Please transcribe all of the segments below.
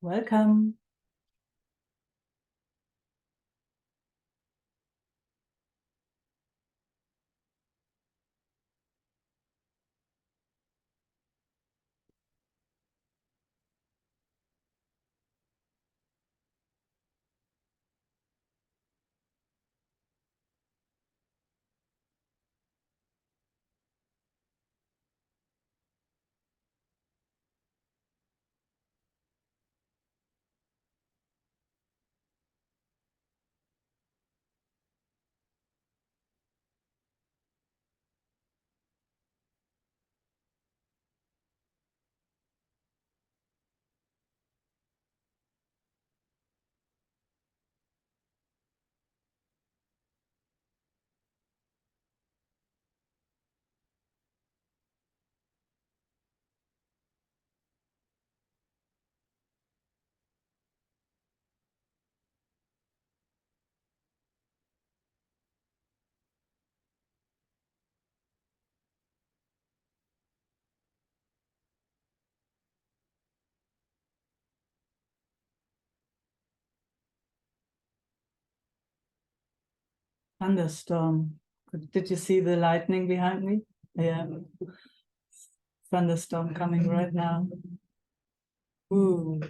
Welcome. Thunderstorm. Did you see the lightning behind me? Yeah. Thunderstorm coming right now. Ooh.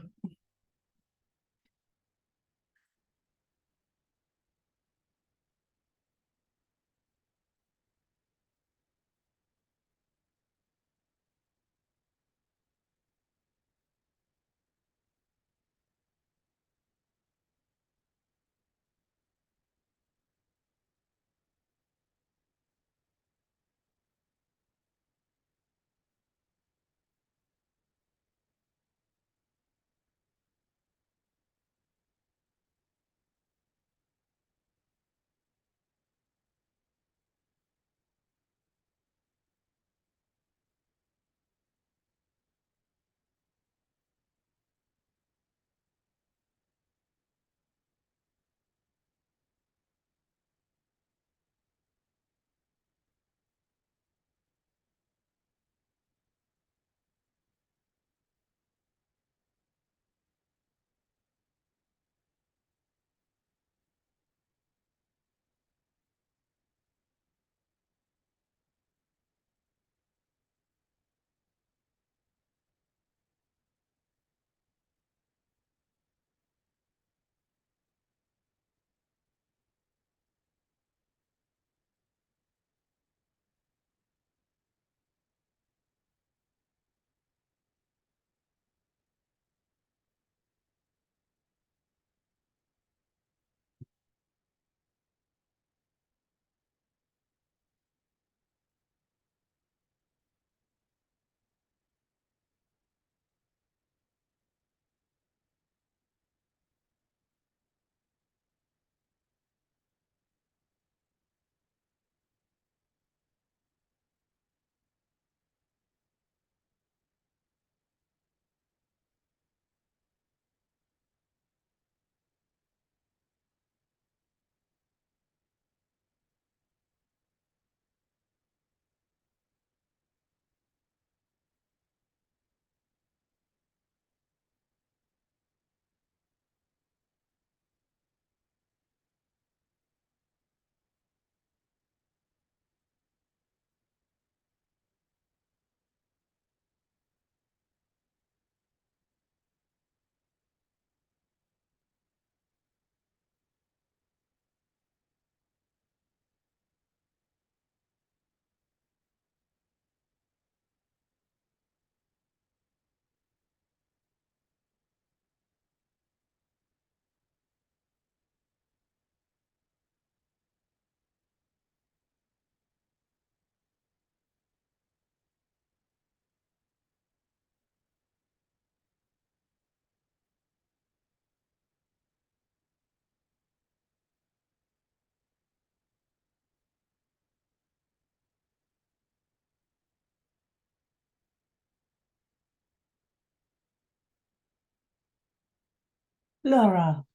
Laura.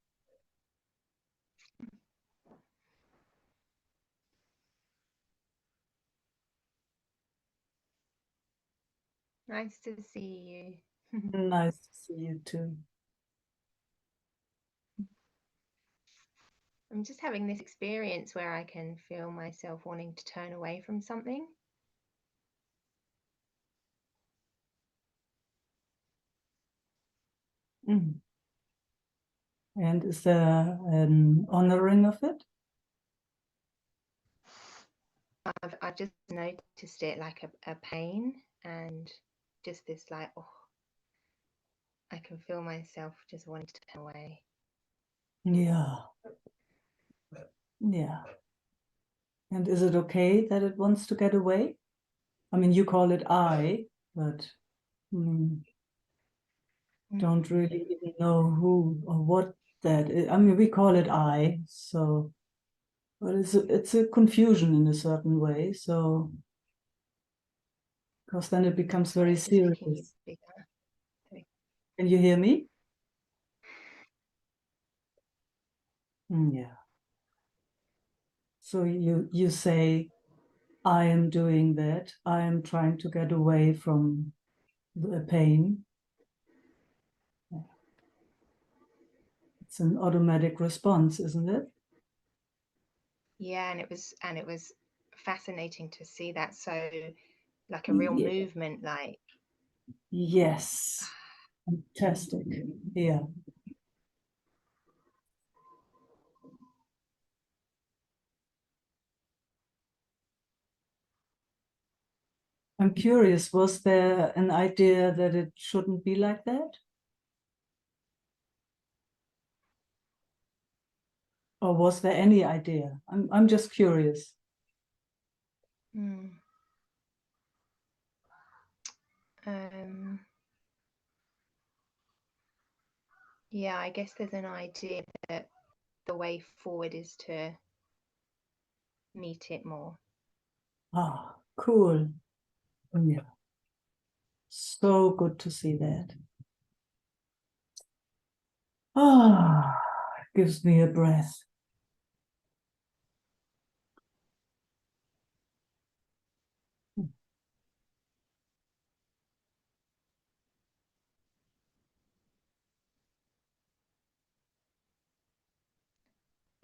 Nice to see you. Nice to see you too. I'm just having this experience where I can feel myself wanting to turn away from something. Mm. And is there an honoring of it? I've just noticed it like a pain, and just this like, oh, I can feel myself just wanting to turn away. Yeah. Yeah. And is it okay that it wants to get away? I mean, you call it I, but don't really even know who or what that is. I mean, we call it I, so, but it's a confusion in a certain way. So, because then it becomes very It's just making it serious. bigger. Can you hear me? Yeah. So you say, I am doing that. I am trying to get away from the pain. It's an automatic response, isn't it? Yeah, and it was fascinating to see that. So like a real Yeah. movement, like Yes. Fantastic. Yeah. I'm curious, was there an idea that it shouldn't be like that? Or was there any idea? I'm just curious. um, yeah, I guess there's an idea that the way forward is to meet it more. Ah, cool. Yeah. So good to see that. Ah, gives me a breath.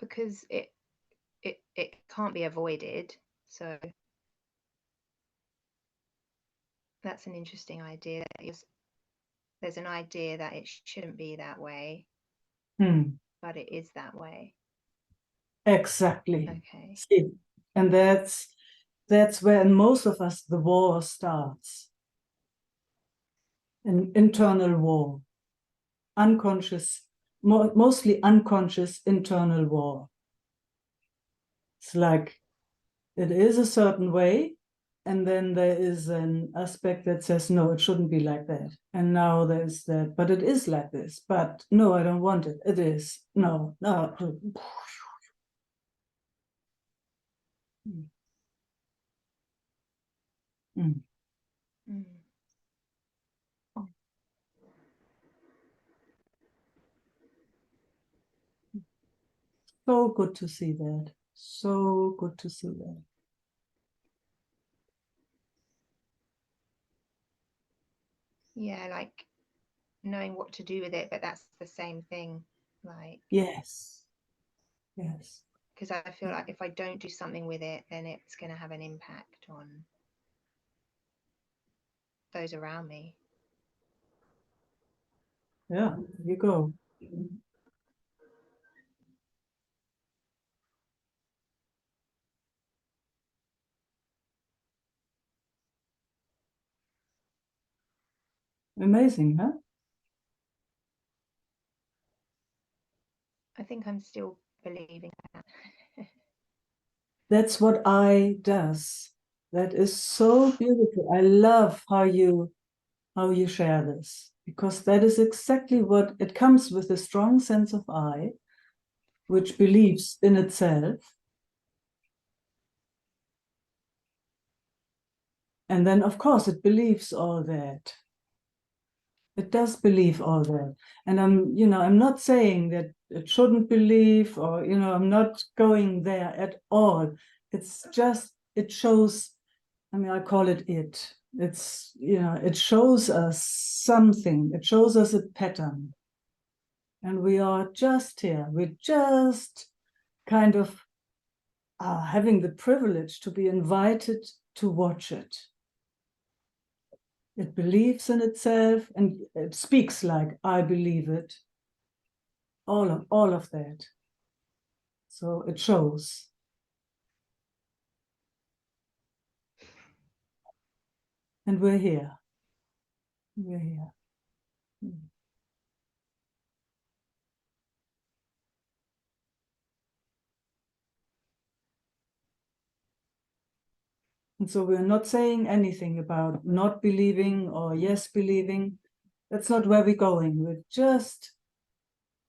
Because it can't be avoided. So that's an interesting idea. There's an idea that it shouldn't be that way, but it is that way. Exactly. Okay. See, and that's where in most of us the war starts. An internal war, unconscious, mostly unconscious internal war. It's like it is a certain way, and then there is an aspect that says, no, it shouldn't be like that. And now there's that, but it is like this. But no, I don't want it. It is. No, no. Mm. Mm. So good to see that. So good to see that. Yeah, like knowing what to do with it, but that's the same thing. Like, Yes. Yes. because I feel like if I don't do something with it, then it's going to have an impact on those around me. Yeah, there you go. Amazing, huh? I think I'm still believing that. That's what I does. That is so beautiful. I love how you share this, because that is exactly what it comes with, a strong sense of I, which believes in itself. And then, of course, it believes all that. It does believe all that. And I'm not saying that it shouldn't believe, or, I'm not going there at all. It's just, it shows, I mean, I call it it. It's, it shows us something. It shows us a pattern. And we are just here. We're just kind of having the privilege to be invited to watch it. It believes in itself and it speaks like, I believe it. All of that. So it shows. And we're here. We're here. And so we're not saying anything about not believing or yes believing. That's not where we're going. We're just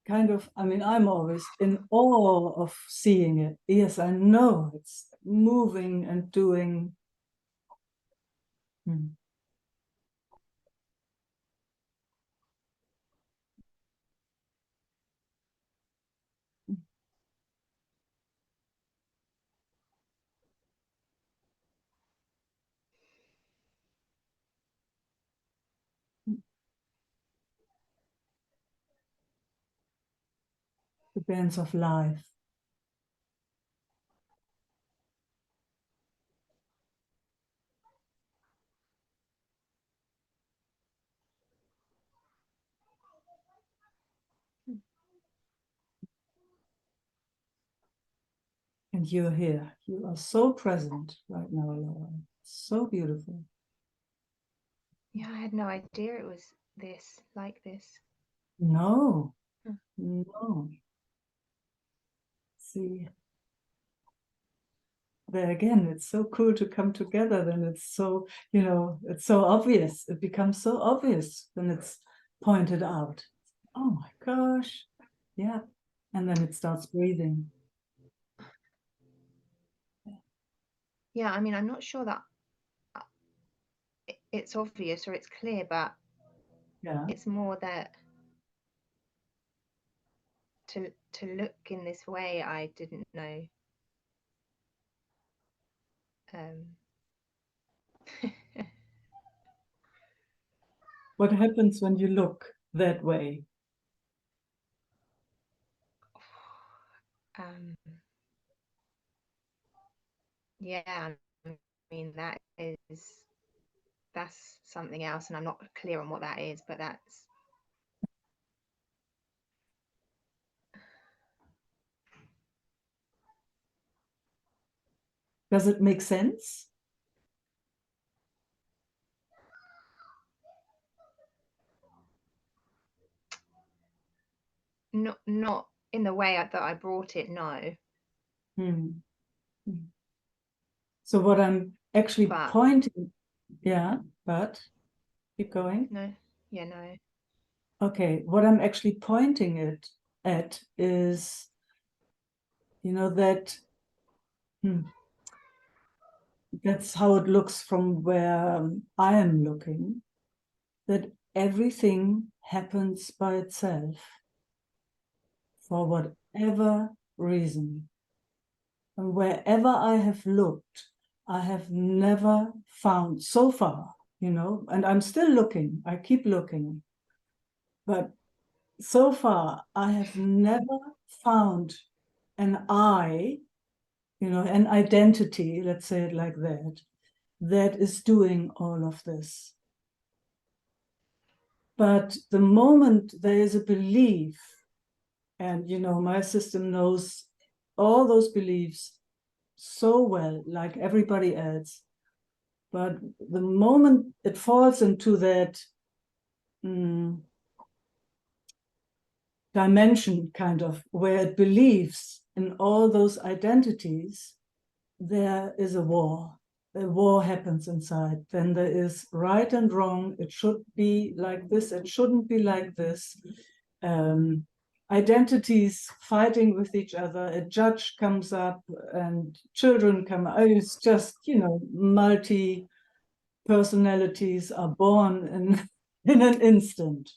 kind of, I mean, I'm always in awe of seeing it. Yes, I know it's moving and doing. The bands of life. And you're here. You are so present right now, Laura. So beautiful. Yeah, I had no idea it was this, like this. No, no. See, there again, it's so cool to come together. Then it's so, it's so obvious. It becomes so obvious when it's pointed out. Oh my gosh. Yeah. And then it starts breathing. Yeah, I mean, I'm not sure that it's obvious or it's clear, but Yeah. it's more that to look in this way, I didn't know. What happens when you look that way? Yeah, I mean, that's something else, and I'm not clear on what that is, but that's. Does it make sense? Not in the way that I brought it, no. So what I'm actually But pointing, yeah, but keep going. no, yeah, no. Okay, what I'm actually pointing it at is, that that's how it looks from where I am looking, that everything happens by itself for whatever reason. And wherever I have looked, I have never found so far, and I'm still looking, I keep looking, but so far I have never found an I, an identity, let's say it like that is doing all of this. But the moment there is a belief, and my system knows all those beliefs so well, like everybody else, but the moment it falls into that dimension, kind of, where it believes in all those identities, there is a war. A war happens inside. Then there is right and wrong. It should be like this. It shouldn't be like this. Identities fighting with each other. A judge comes up and children come out. It's just, multi personalities are born in an instant.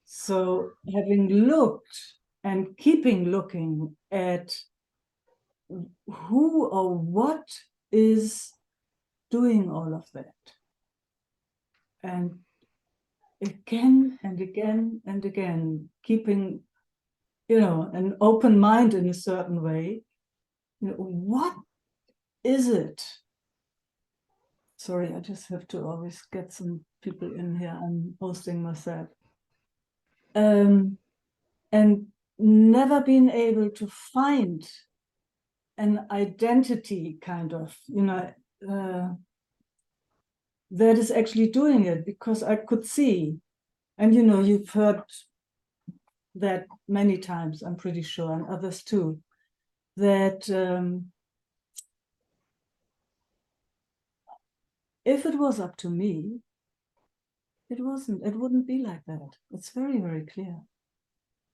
So having looked and keeping looking at who or what is doing all of that, and again and again and again, keeping an open mind in a certain way. What is it? Sorry, I just have to always get some people in here. I'm hosting myself. And never been able to find an identity kind of, that is actually doing it, because I could see, and you've heard that many times, I'm pretty sure, and others too, that if it was up to me, it wouldn't be like that. It's very, very clear.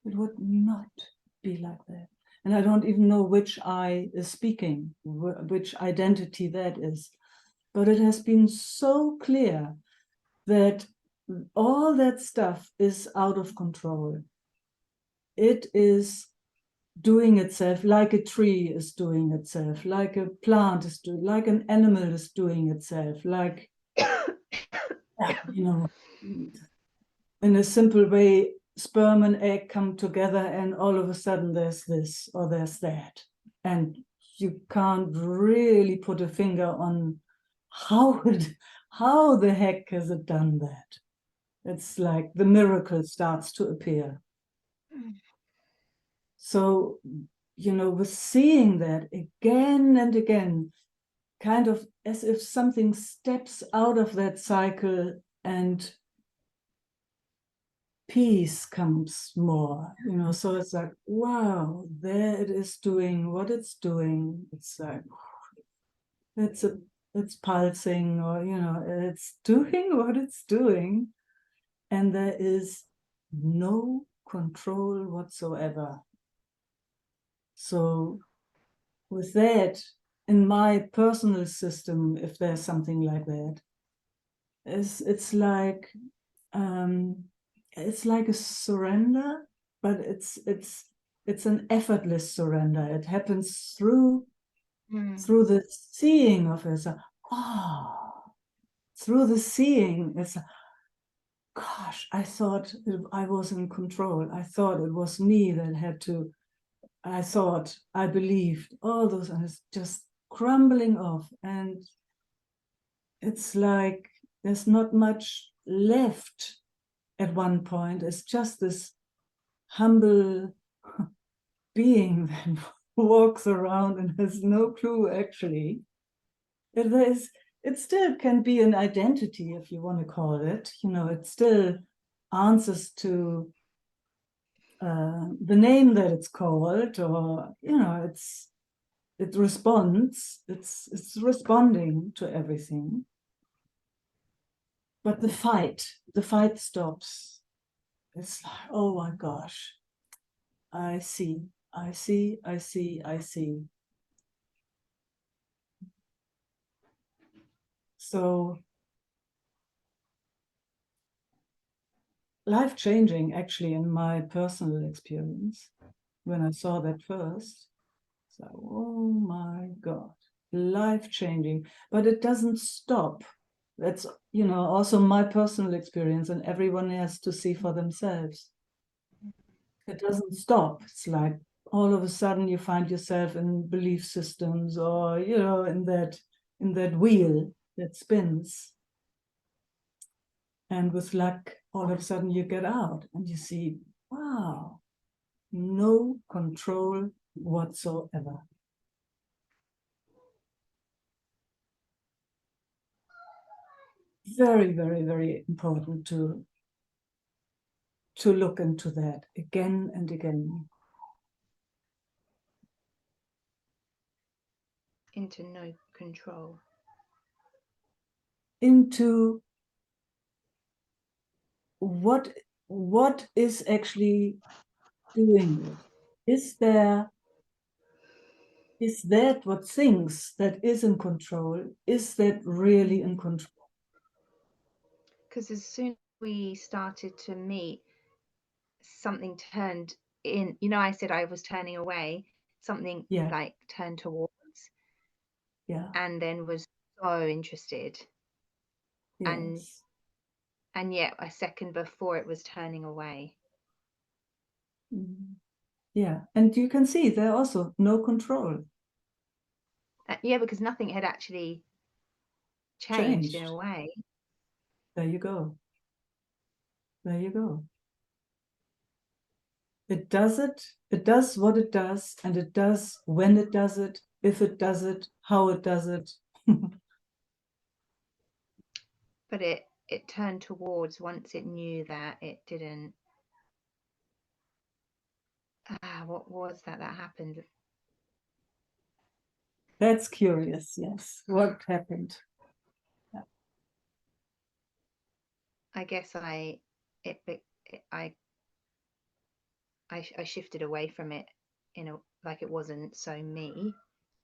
It would not be like that. And I don't even know which I is speaking, which identity that is. But it has been so clear that all that stuff is out of control. It is doing itself like a tree is doing itself, like a plant is doing, like an animal is doing itself, like, in a simple way, sperm and egg come together and all of a sudden there's this or there's that. And you can't really put a finger on how the heck has it done that. It's like the miracle starts to appear. So, with seeing that again and again, kind of as if something steps out of that cycle and peace comes more, so it's like, wow, there it is doing what it's doing. It's like, it's pulsing, or, it's doing what it's doing. And there is no control whatsoever. So with that, in my personal system, if there's something like that, it's like a surrender, but it's an effortless surrender. It happens through the seeing of it. Through the seeing, it's gosh, I thought I was in control. I thought it was me that had to. I believed all those, and it's just crumbling off, and it's like there's not much left at one point. It's just this humble being that walks around and has no clue, actually. It still can be an identity, if you want to call it. It still answers to the name that it's called, or it responds. It's responding to everything. But the fight stops. It's like, oh my gosh, I see. So life-changing, actually, in my personal experience, when I saw that first. So, oh my God, life-changing. But it doesn't stop. That's, also my personal experience, and everyone has to see for themselves. It doesn't stop. It's like all of a sudden you find yourself in belief systems, or, in that wheel that spins. And with luck, all of a sudden you get out and you see, wow, no control whatsoever. Very, very, very important to look into that again and again. Into no control. Into what is actually doing it. Is that what thinks that is in control? Is that really in control? Because as soon as we started to meet, something turned in. I said I was turning away. Something Yeah. like turned towards. Yeah. And then was so interested. Yes. And yet a second before it was turning away. Yeah, and you can see there also no control. Yeah, because nothing had actually changed in a Changed. way. There you go. There you go. It does it. It does what it does, and it does when it does it, if it does it, how it does it. But it turned towards, once it knew that it didn't. What was that happened? That's curious. Yes. What happened? Yeah. I guess it, it I shifted away from it, like it wasn't so me,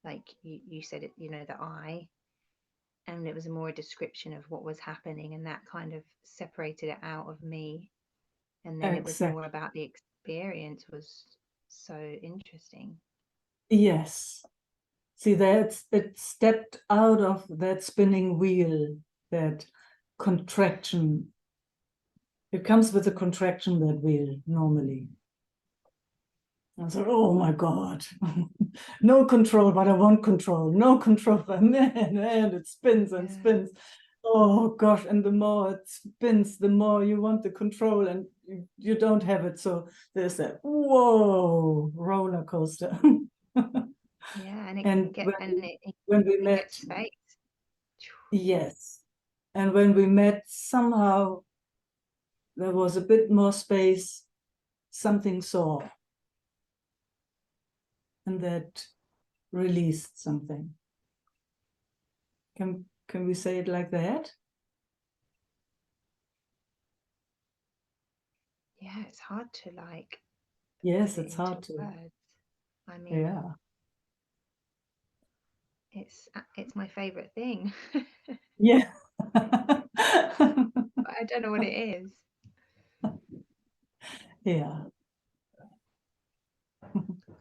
like you said, it, the I, and it was more a description of what was happening, and that kind of separated it out of me, and then it was more Exactly. about the experience. Was so interesting. Yes. See, that's it stepped out of that spinning wheel, that contraction. It comes with a contraction, that wheel, normally. I thought, oh my God, no control, but I want control. No control, but man, and it spins and Yeah. spins. Oh gosh, and the more it spins, the more you want the control, and you don't have it. So there's that whoa roller coaster. Yeah, and And when we it met, gets space. yes, and when we met, somehow there was a bit more space. Something saw, and that released something. Can we say it like that? Yeah, it's hard to like put Yes, it it's into hard to. words. I mean, Yeah. it's my favorite thing. Yeah. But I don't know what it is, Yeah.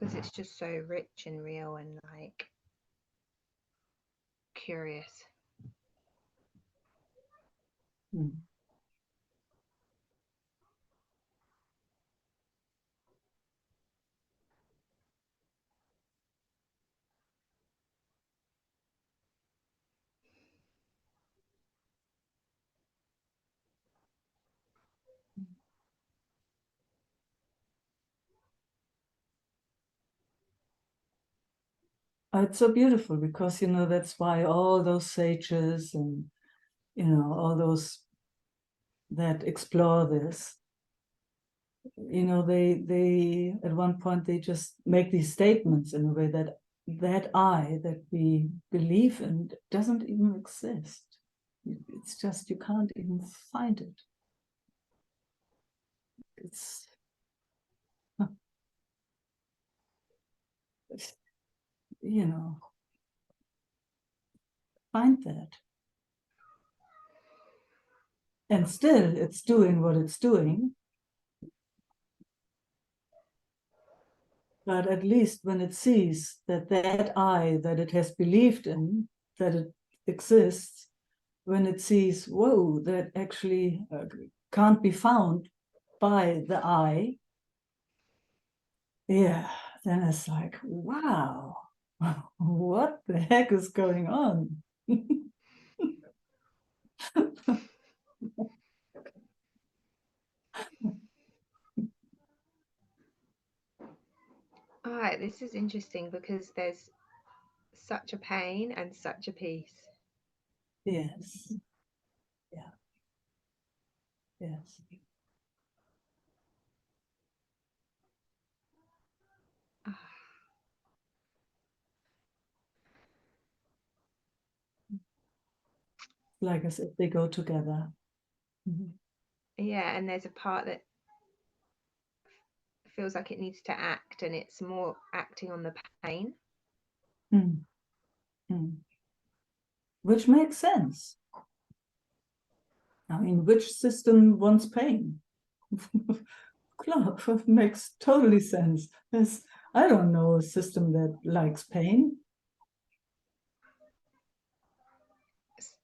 because it's just so rich and real and like curious. Mm. It's so beautiful because, that's why all those sages and, all those that explore this, they at one point they just make these statements in a way that I that we believe in doesn't even exist. It's just you can't even find it. It's you know find that, and still it's doing what it's doing. But at least when it sees that I that it has believed in, that it exists, when it sees, whoa, that actually can't be found by the I, yeah, then it's like, wow, what the heck is going on? All right, this is interesting because there's such a pain and such a peace. Yes, yeah, yes. Ah, Like as if they go together. Mhm. yeah, and there's a part that feels like it needs to act, and it's more acting on the pain. Mm, mm. Which makes sense. I mean, which system wants pain? Makes totally sense. I don't know a system that likes pain.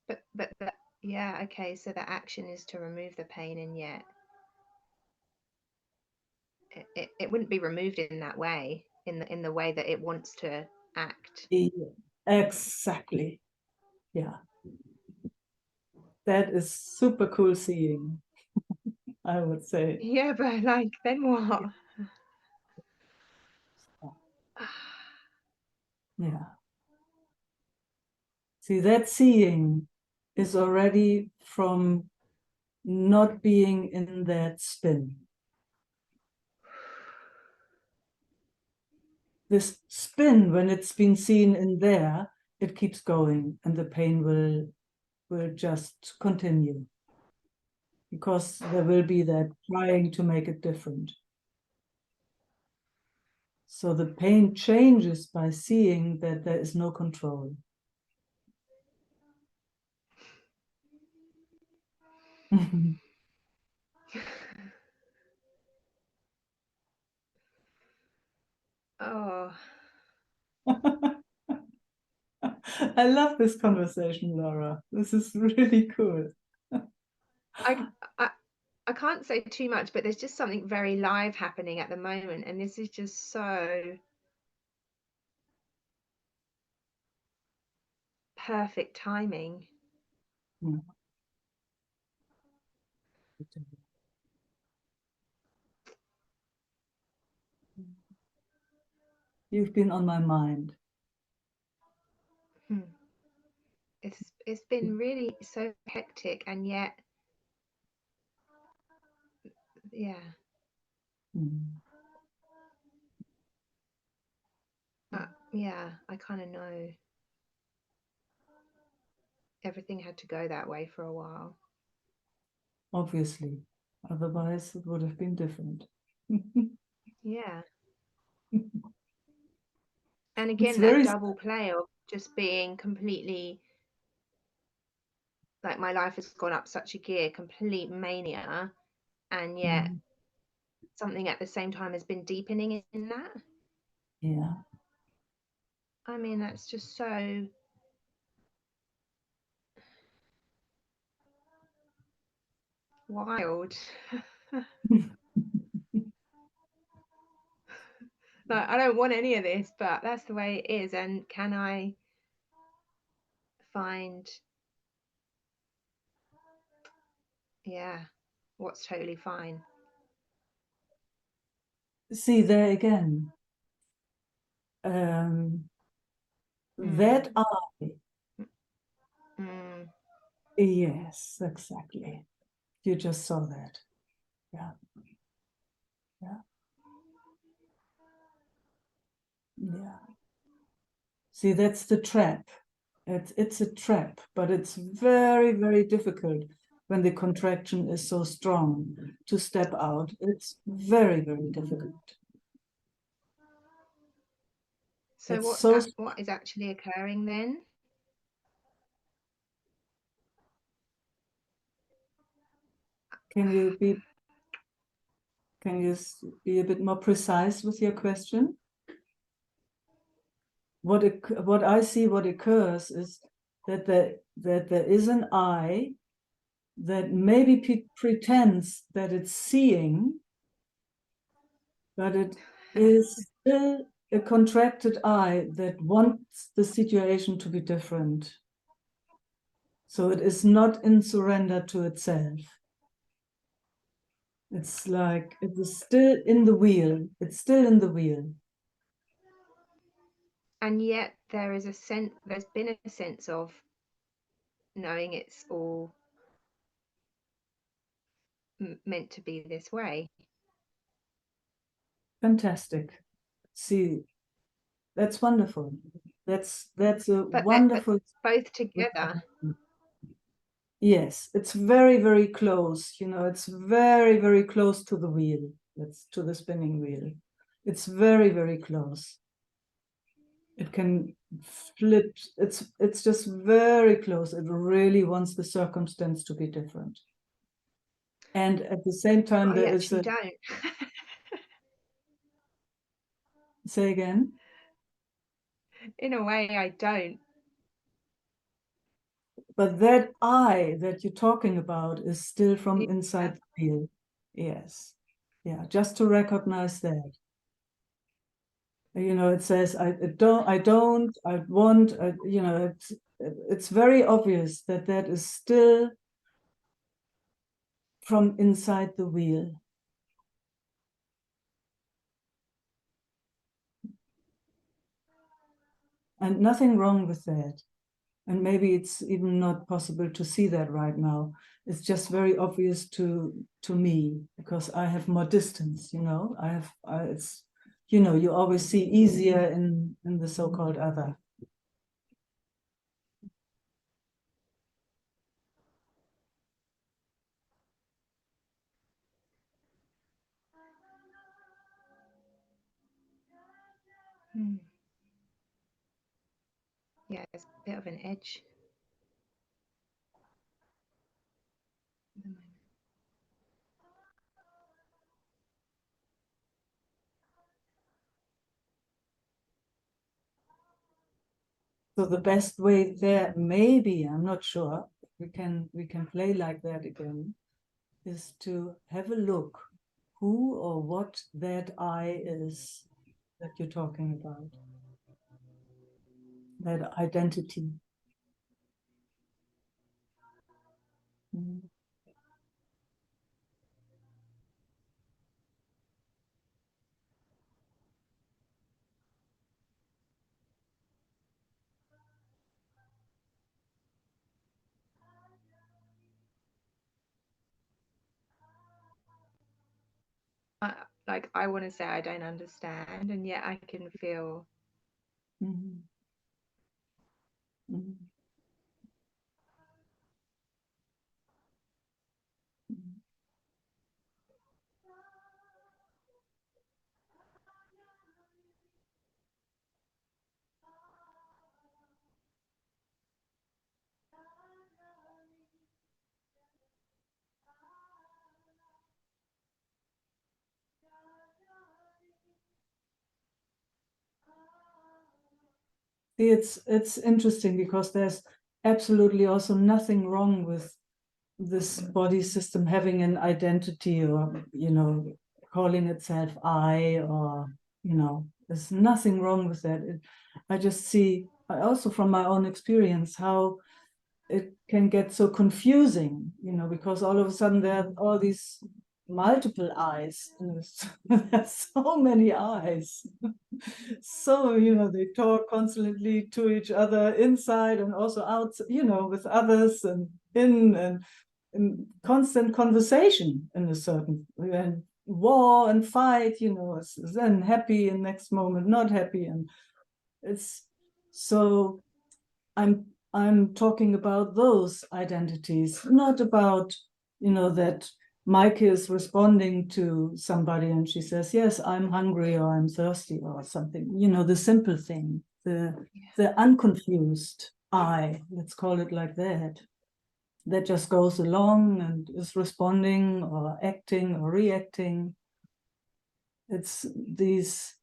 But that, yeah, okay, so the action is to remove the pain, and yet it wouldn't be removed in that way, in the way that it wants to act. Exactly. Yeah. That is super cool seeing, I would say. Yeah, but like, then what? Yeah. See, that seeing is already from not being in that spin. This spin, when it's been seen in there, it keeps going and the pain will just continue because there will be that trying to make it different. So the pain changes by seeing that there is no control. Oh, I love this conversation, Laura. This is really cool. I, I I can't say too much, but there's just something very live happening at the moment, and this is just so perfect timing. Yeah. You've been on my mind. Hmm. It's been really so hectic, and yet, yeah, Mm. yeah, I kind of know everything had to go that way for a while. Obviously, otherwise it would have been different. Yeah. And It's again, that very double play of just being completely like, my life has gone up such a gear, complete mania, and yet mm, something at the same time has been deepening in that. yeah. I mean, that's just so wild. Like, I don't want any of this, but that's the way it is. And can I find, yeah, what's totally fine? See, there again, Mm. that eye, Mm. yes, exactly. You just saw that. Yeah, yeah, yeah. See, that's the trap. It's a trap, but it's very, very difficult when the contraction is so strong to step out. It's very, very difficult. So It's so, what is actually occurring then? can you be can you be a bit more precise with your question? What I see what occurs is that there is an eye that maybe pretends that it's seeing, but it is still a contracted eye that wants the situation to be different. So it is not in surrender to itself. It's like it is still in the wheel. It's still in the wheel. And yet there's been a sense of knowing it's all meant to be this way. Fantastic. See, that's wonderful. That's a But wonderful. both together. Yes, it's very, very close. You know, it's very, very close to the wheel. That's to the spinning wheel. It's very, very close. It can flip. It's just very close. It really wants the circumstance to be different. And at the same time, I there is actually a, don't. say again, In a way, I don't. but that I that you're talking about is still from Yeah. inside the wheel. Yes. Yeah, just to recognize that. It says, I want, it's very obvious that that is still from inside the wheel. And nothing wrong with that. And maybe it's even not possible to see that right now. It's just very obvious to me because I have more distance, it's, you always see easier in the so-called other. Yeah, it's a bit of an edge at the moment. So the best way there, maybe, I'm not sure, we can play like that again, is to have a look who or what that I is that you're talking about, that identity. Mm. Like I want to say I don't understand, and yet I can feel. Mm-hmm. Mm-hmm. It's interesting because there's absolutely also nothing wrong with this body system having an identity or calling itself I, or there's nothing wrong with that. I just see, I also from my own experience, how it can get so confusing, because all of a sudden there are all these multiple eyes. There's so many eyes. So, they talk constantly to each other inside and also out, with others and in constant conversation in a certain, and war and fight, then happy and next moment not happy. And it's so I'm talking about those identities, not about, that Meike is responding to somebody and she says, yes, I'm hungry or I'm thirsty or something, the simple thing, the unconfused I, let's call it like that just goes along and is responding or acting or reacting. It's these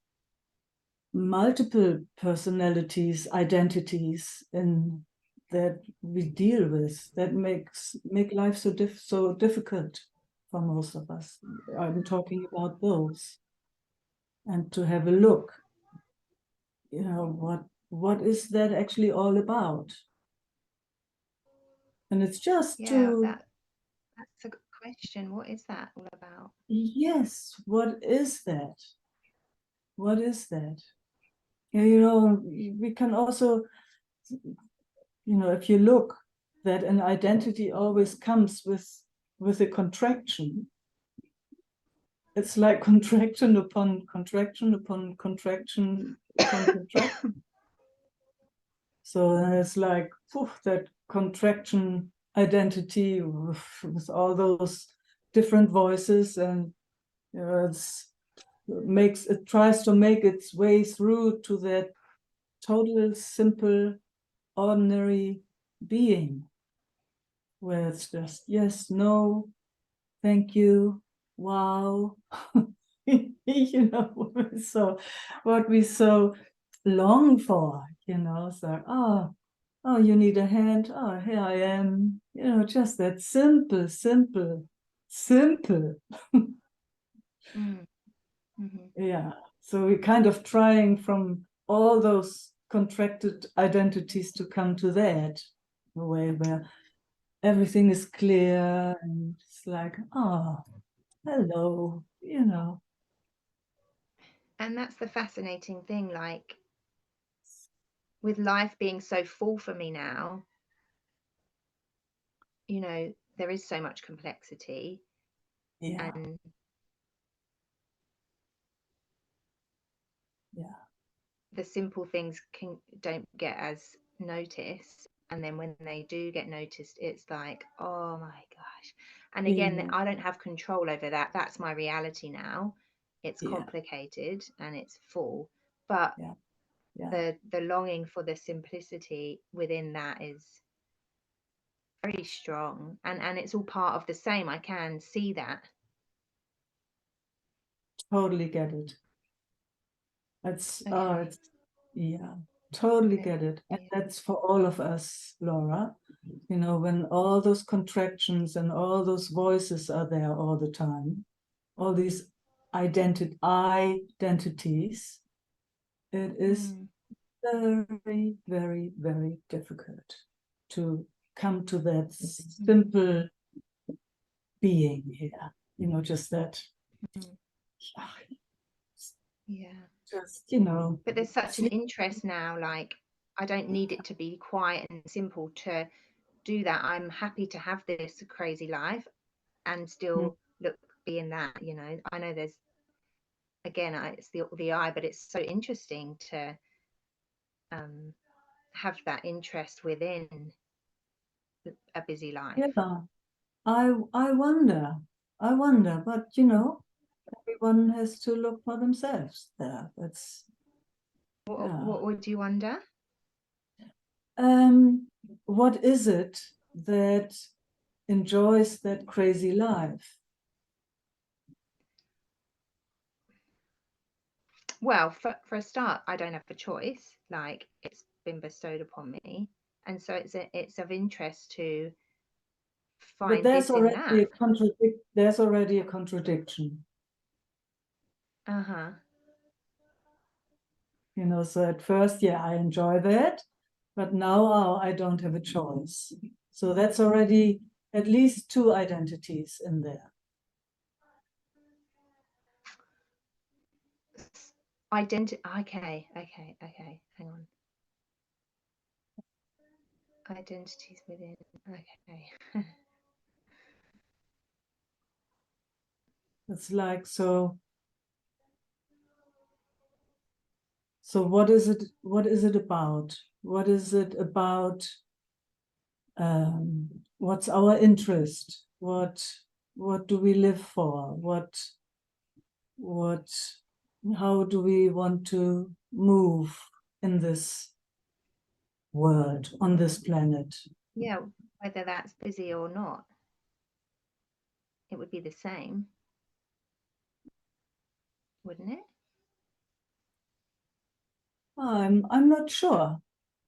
multiple personalities, identities in that we deal with that make life so difficult for most of us. I'm talking about those, and to have a look, what is that actually all about? And it's just Yeah, to, that's a good question. What is that all about? yes, what is that? What is that? Yeah, we can also, if you look, that an identity always comes with a contraction. It's like contraction upon contraction upon contraction upon contraction. So it's like that contraction identity with all those different voices, and it tries to make its way through to that total simple ordinary being, where it's just yes, no, thank you, wow. So what we so long for, it's like, oh, you need a hand, oh, here I am, just that simple. Mm-hmm. Yeah. So we're kind of trying from all those contracted identities to come to that, a way where everything is clear and it's like, oh, hello, you know. And that's the fascinating thing, like with life being so full for me now, you know, there is so much complexity, Yeah. and Yeah. the simple things don't get as noticed, and then when they do get noticed, it's like, oh my gosh. And again, Yeah. I don't have control over that. That's my reality now. It's Yeah. complicated and it's full, but Yeah. Yeah. the longing for the simplicity within that is very strong, and it's all part of the same. I can see that. Totally get it. Okay. It's, yeah, totally Okay. get it. And Yeah. that's for all of us, Laura. You know, when all those contractions and all those voices are there all the time, all these identities, it is Mm. very, very, very difficult to come to that simple being here. You know, just that, Mm. Yeah. just, you know, But there's such an see, interest now, like I don't need it to be quiet and simple to do that. I'm happy to have this crazy life and still look be in that, you know. I know there's again it's the eye, but it's so interesting to um have that interest within a busy life. yeah, I wonder, but you know, everyone has to look for themselves there. That's yeah. What would you wonder? Um, what is it that enjoys that crazy life? Well, for a start, I don't have a choice. Like it's been bestowed upon me, and so it's of interest to But find this in that. there's already a contradiction. Uh-huh. You know, so at first, yeah, I enjoy that, but now I don't have a choice. So that's already at least two identities in there. Okay. Hang on. Identities within. Okay. It's like so. So what is it? What is it about? What is it about? What's our interest? What do we live for? What how do we want to move in this world, on this planet? Yeah, whether that's busy or not, it would be the same, wouldn't it? I'm not sure.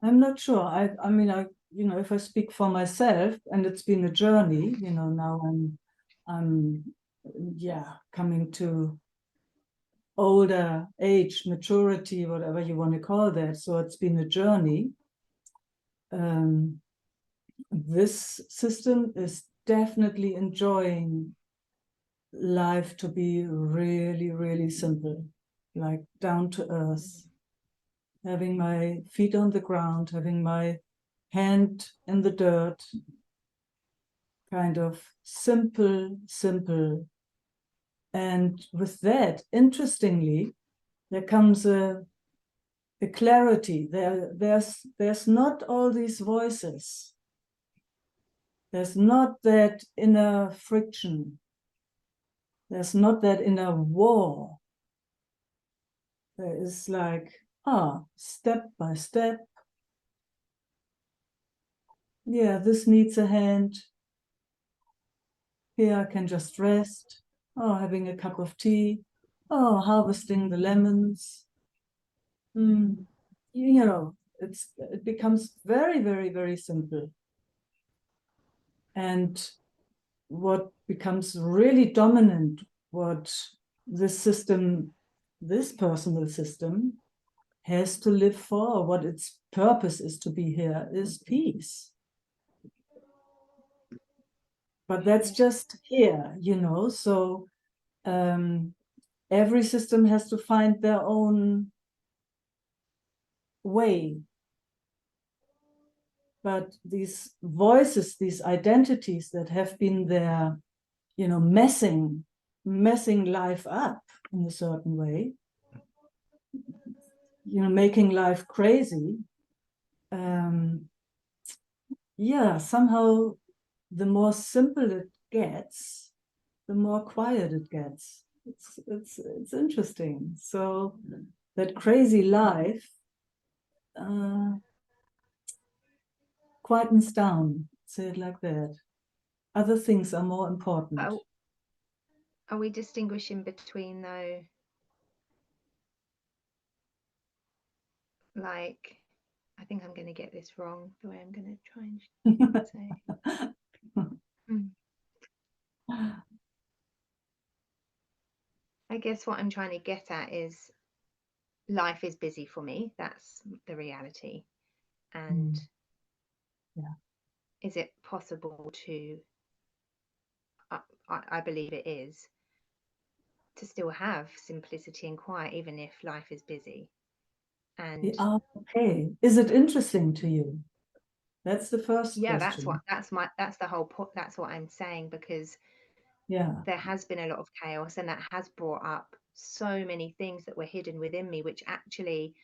I'm not sure. I mean you know, if I speak for myself, and it's been a journey, you know, now I'm yeah, coming to older age, maturity, whatever you want to call that. So it's been a journey. Um, this system is definitely enjoying life to be really, really simple, like down to earth, having my feet on the ground, having my hand in the dirt, kind of simple. And with that, interestingly, there comes a clarity. There's not all these voices. There's not that inner friction. There's not that inner war. There is like, step by step. Yeah, this needs a hand. Here I can just rest. Oh, having a cup of tea. Oh, harvesting the lemons. You know, it becomes very simple. And what becomes really dominant, what this system, this personal system, has to live for. What its purpose is to be here is peace. But that's just here, you know. So every system has to find their own way. But these voices, these identities that have been there, you know, messing life up in a certain way, you know, making life crazy. Yeah, somehow the more simple it gets, the more quiet it gets. It's interesting. So that crazy life quietens down, say it like that. Other things are more important. Are we distinguishing between, though, like, I think I'm going to get this wrong, the way I'm going to try and say. I guess what I'm trying to get at is life is busy for me. That's the reality. And yeah. Is it possible to, I believe it is, to still have simplicity and quiet even if life is busy? And okay, is it interesting to you? That's the first yeah, question. that's the whole point. That's what I'm saying, because yeah, there has been a lot of chaos, and that has brought up so many things that were hidden within me, which actually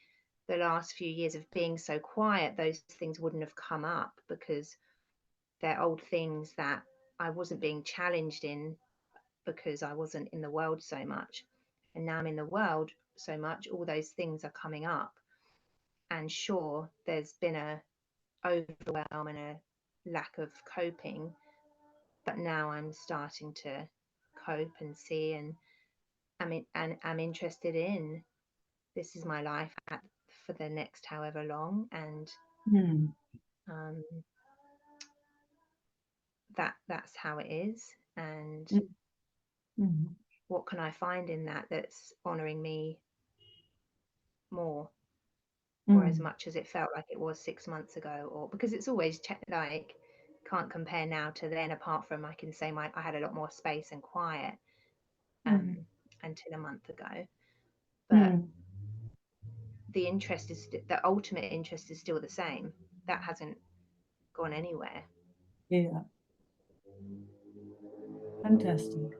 the last few years of being so quiet, those things wouldn't have come up, because they're old things that I wasn't being challenged in because I wasn't in the world so much. And now I'm in the world so much, all those things are coming up. And sure, there's been a overwhelm and a lack of coping, but now I'm starting to cope and see, and I'm interested in, this is my life for the next however long, and um, that's how it is. And what can I find in that that's honoring me more, or as much as it felt like it was 6 months ago? Or because it's always like, can't compare now to then, apart from I can say I had a lot more space and quiet until a month ago. But the interest is, the ultimate interest is still the same. That hasn't gone anywhere. Yeah, fantastic.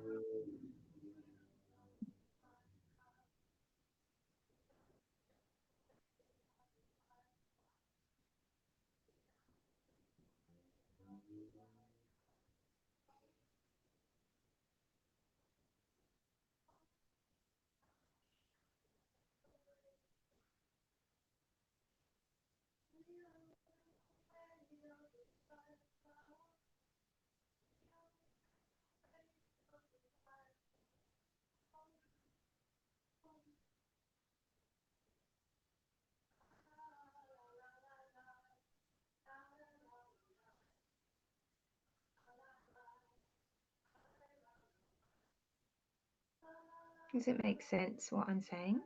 Does it make sense what I'm saying?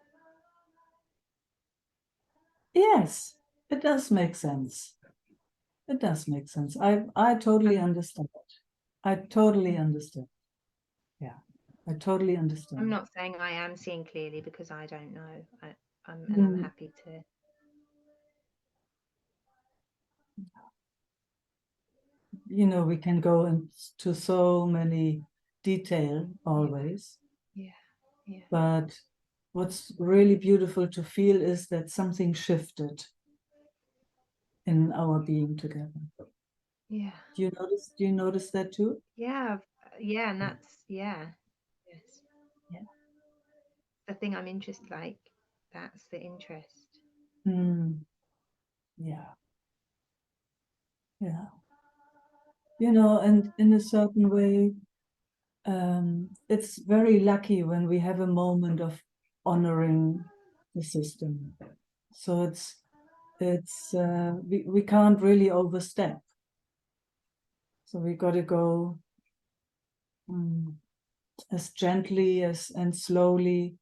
Yes, it does make sense. It does make sense. I totally understand. I totally understand. Yeah, I totally understand. I'm not saying I am seeing clearly, because I don't know. I'm happy to. You know, we can go into so many detail always. Yeah. But what's really beautiful to feel is that something shifted in our being together. Yeah. Do you notice that too? Yeah. Yeah. And that's, yeah. Yes. Yeah. The thing I'm interested, like, that's the interest. Yeah. Yeah. You know, and in a certain way, it's very lucky when we have a moment of honoring the system. So we can't really overstep. So we got to go as gently as and slowly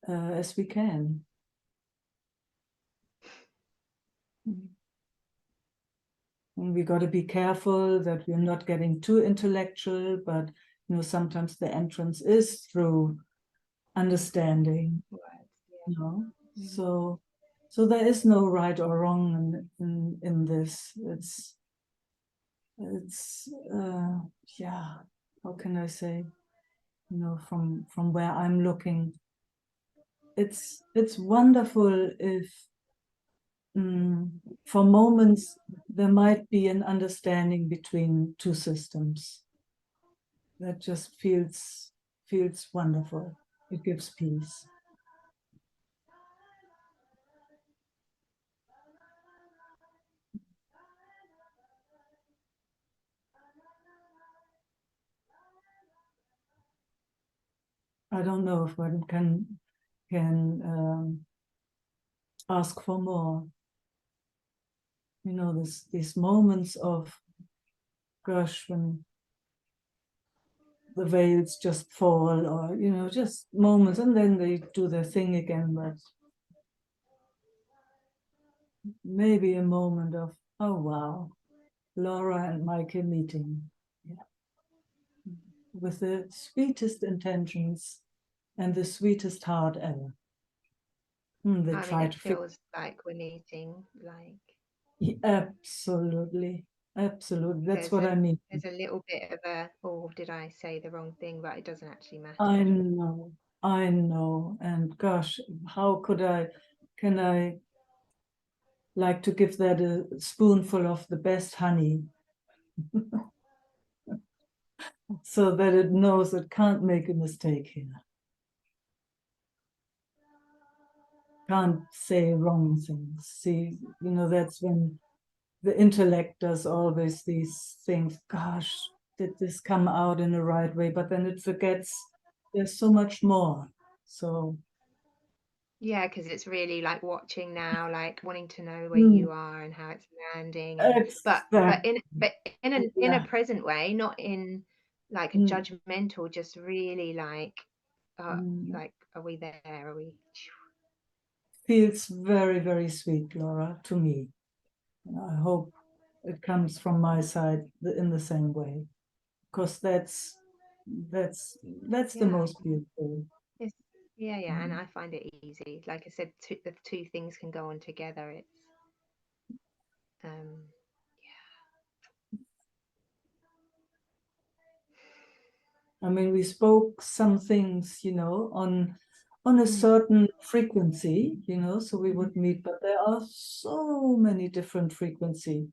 as we can. And we got to be careful that we're not getting too intellectual, but sometimes the entrance is through understanding. Words, You know, Mm. so there is no right or wrong in this. It's yeah. How can I say? From where I'm looking, it's wonderful if for moments there might be an understanding between two systems. That just feels wonderful. It gives peace. I don't know if one can ask for more. These moments of, gosh, when the veils just fall, or just moments, and then they do their thing again. But maybe a moment of, oh wow, Laura and Meike meeting, yeah, with the sweetest intentions and the sweetest heart ever. They I mean, try it to fix. feels like we're meeting, like Absolutely, absolutely. That's what I mean. there's a little bit of a, oh, did I say the wrong thing? But it doesn't actually I matter. know, I know. And gosh, how can I like to give that a spoonful of the best honey so that it knows it can't make a mistake here, can't say wrong things. See, that's when the intellect does always these things. Gosh, did this come out in the right way? But then it forgets there's so much more. So, Yeah, because it's really like watching now, like wanting to know where mm, you are and how it's landing, and exactly. but in a Yeah. present way, not in like a Mm, judgmental, just really uh mm. like, are we there? Are we? Feels very, very sweet, Laura, to me. I hope it comes from my side in the same way, because that's that's the Yeah, most beautiful. it's, yeah, and Mm. I find it easy. Like I said, the two things can go on together. It's um I mean, we spoke some things, on a Mm. certain frequency, so we would Mhm. meet, but there are so many different frequencies.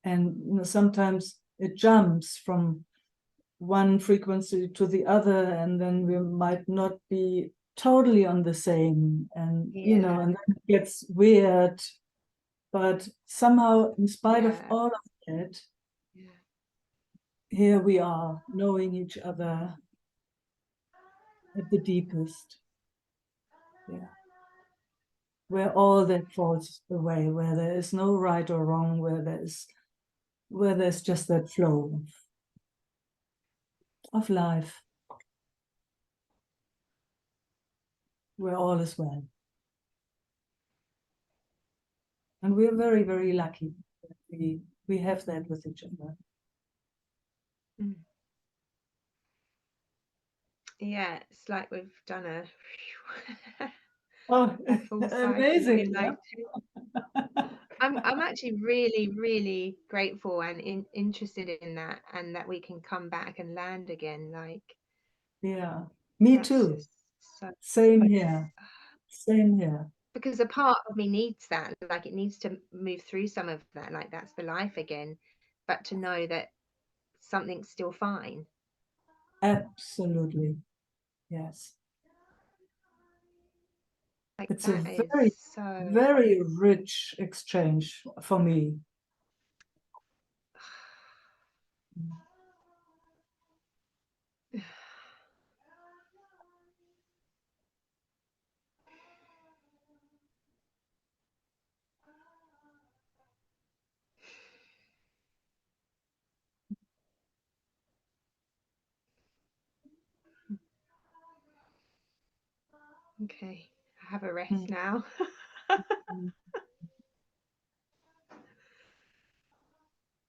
And sometimes it jumps from one frequency to the other, and then we might not be totally on the same, and Yeah, and then it gets weird. But somehow, in spite of yeah, all of that, yeah. here we are, knowing each other at the deepest. Yeah. Where all that falls away, where there is no right or wrong, where there's just that flow of life, where all is well. And we're very, very lucky that we have that with each other. Mm. Yeah, it's like we've done Oh, a full cycle amazing, in yeah. like I'm actually really, really grateful and interested in that, and that we can come back and land again. Like Yeah, me that's too. just so, Same here. Same here. because a part of me needs that. Like it needs to move through some of that. Like that's the life again. But to know that something's still fine. Absolutely. Yes. Like It's a that is very, so very rich exchange for me. Okay, I have a rest now.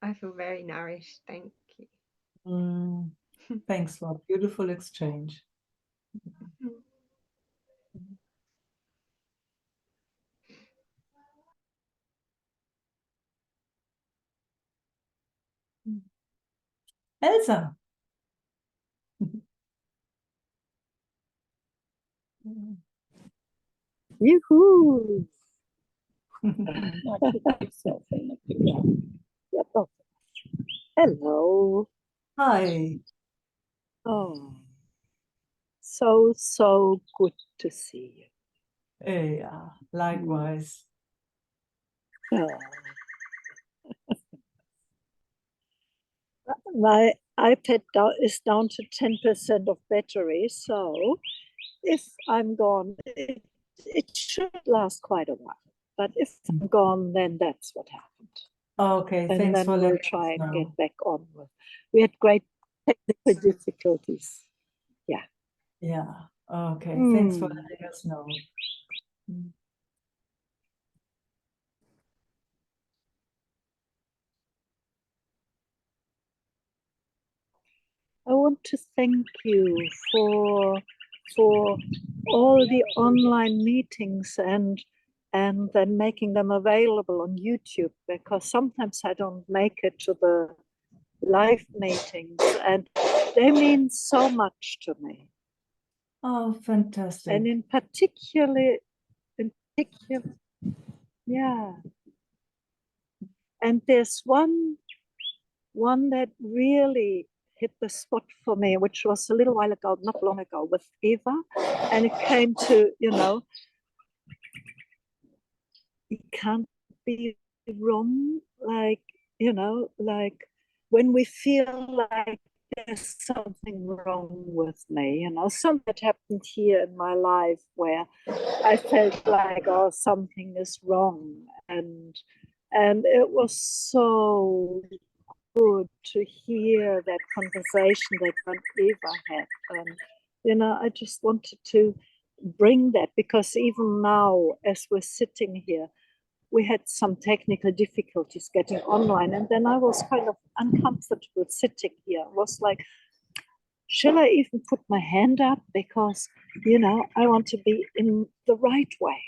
I feel very nourished. Thank you. Thanks for a beautiful exchange. Elsa. Yoo-hoo! Hello. Hi. Oh, so good to see Yeah, likewise. you. My iPad is down to 10% of battery, so if I'm gone, it should last quite a while. But if I'm gone, then that's what happened. Okay, And thanks then for we'll letting try us and know. get back on with. We had great technical difficulties. Yeah. Yeah, okay, thanks for letting us know. I want to thank you for all the online meetings and then making them available on YouTube, because sometimes I don't make it to the live meetings, and they mean so much to me. Oh, fantastic. And in particular, yeah. And there's one that really hit the spot for me, which was a little while ago, not long ago, with Eva. And it came to, it can't be wrong. Like, like when we feel like there's something wrong with me, something that happened here in my life where I felt like, oh, something is wrong. And it was so good to hear that conversation that Eva had. I just wanted to bring that, because even now, as we're sitting here, we had some technical difficulties getting online, and then I was kind of uncomfortable sitting here. I was like, shall I even put my hand up? Because, I want to be in the right way.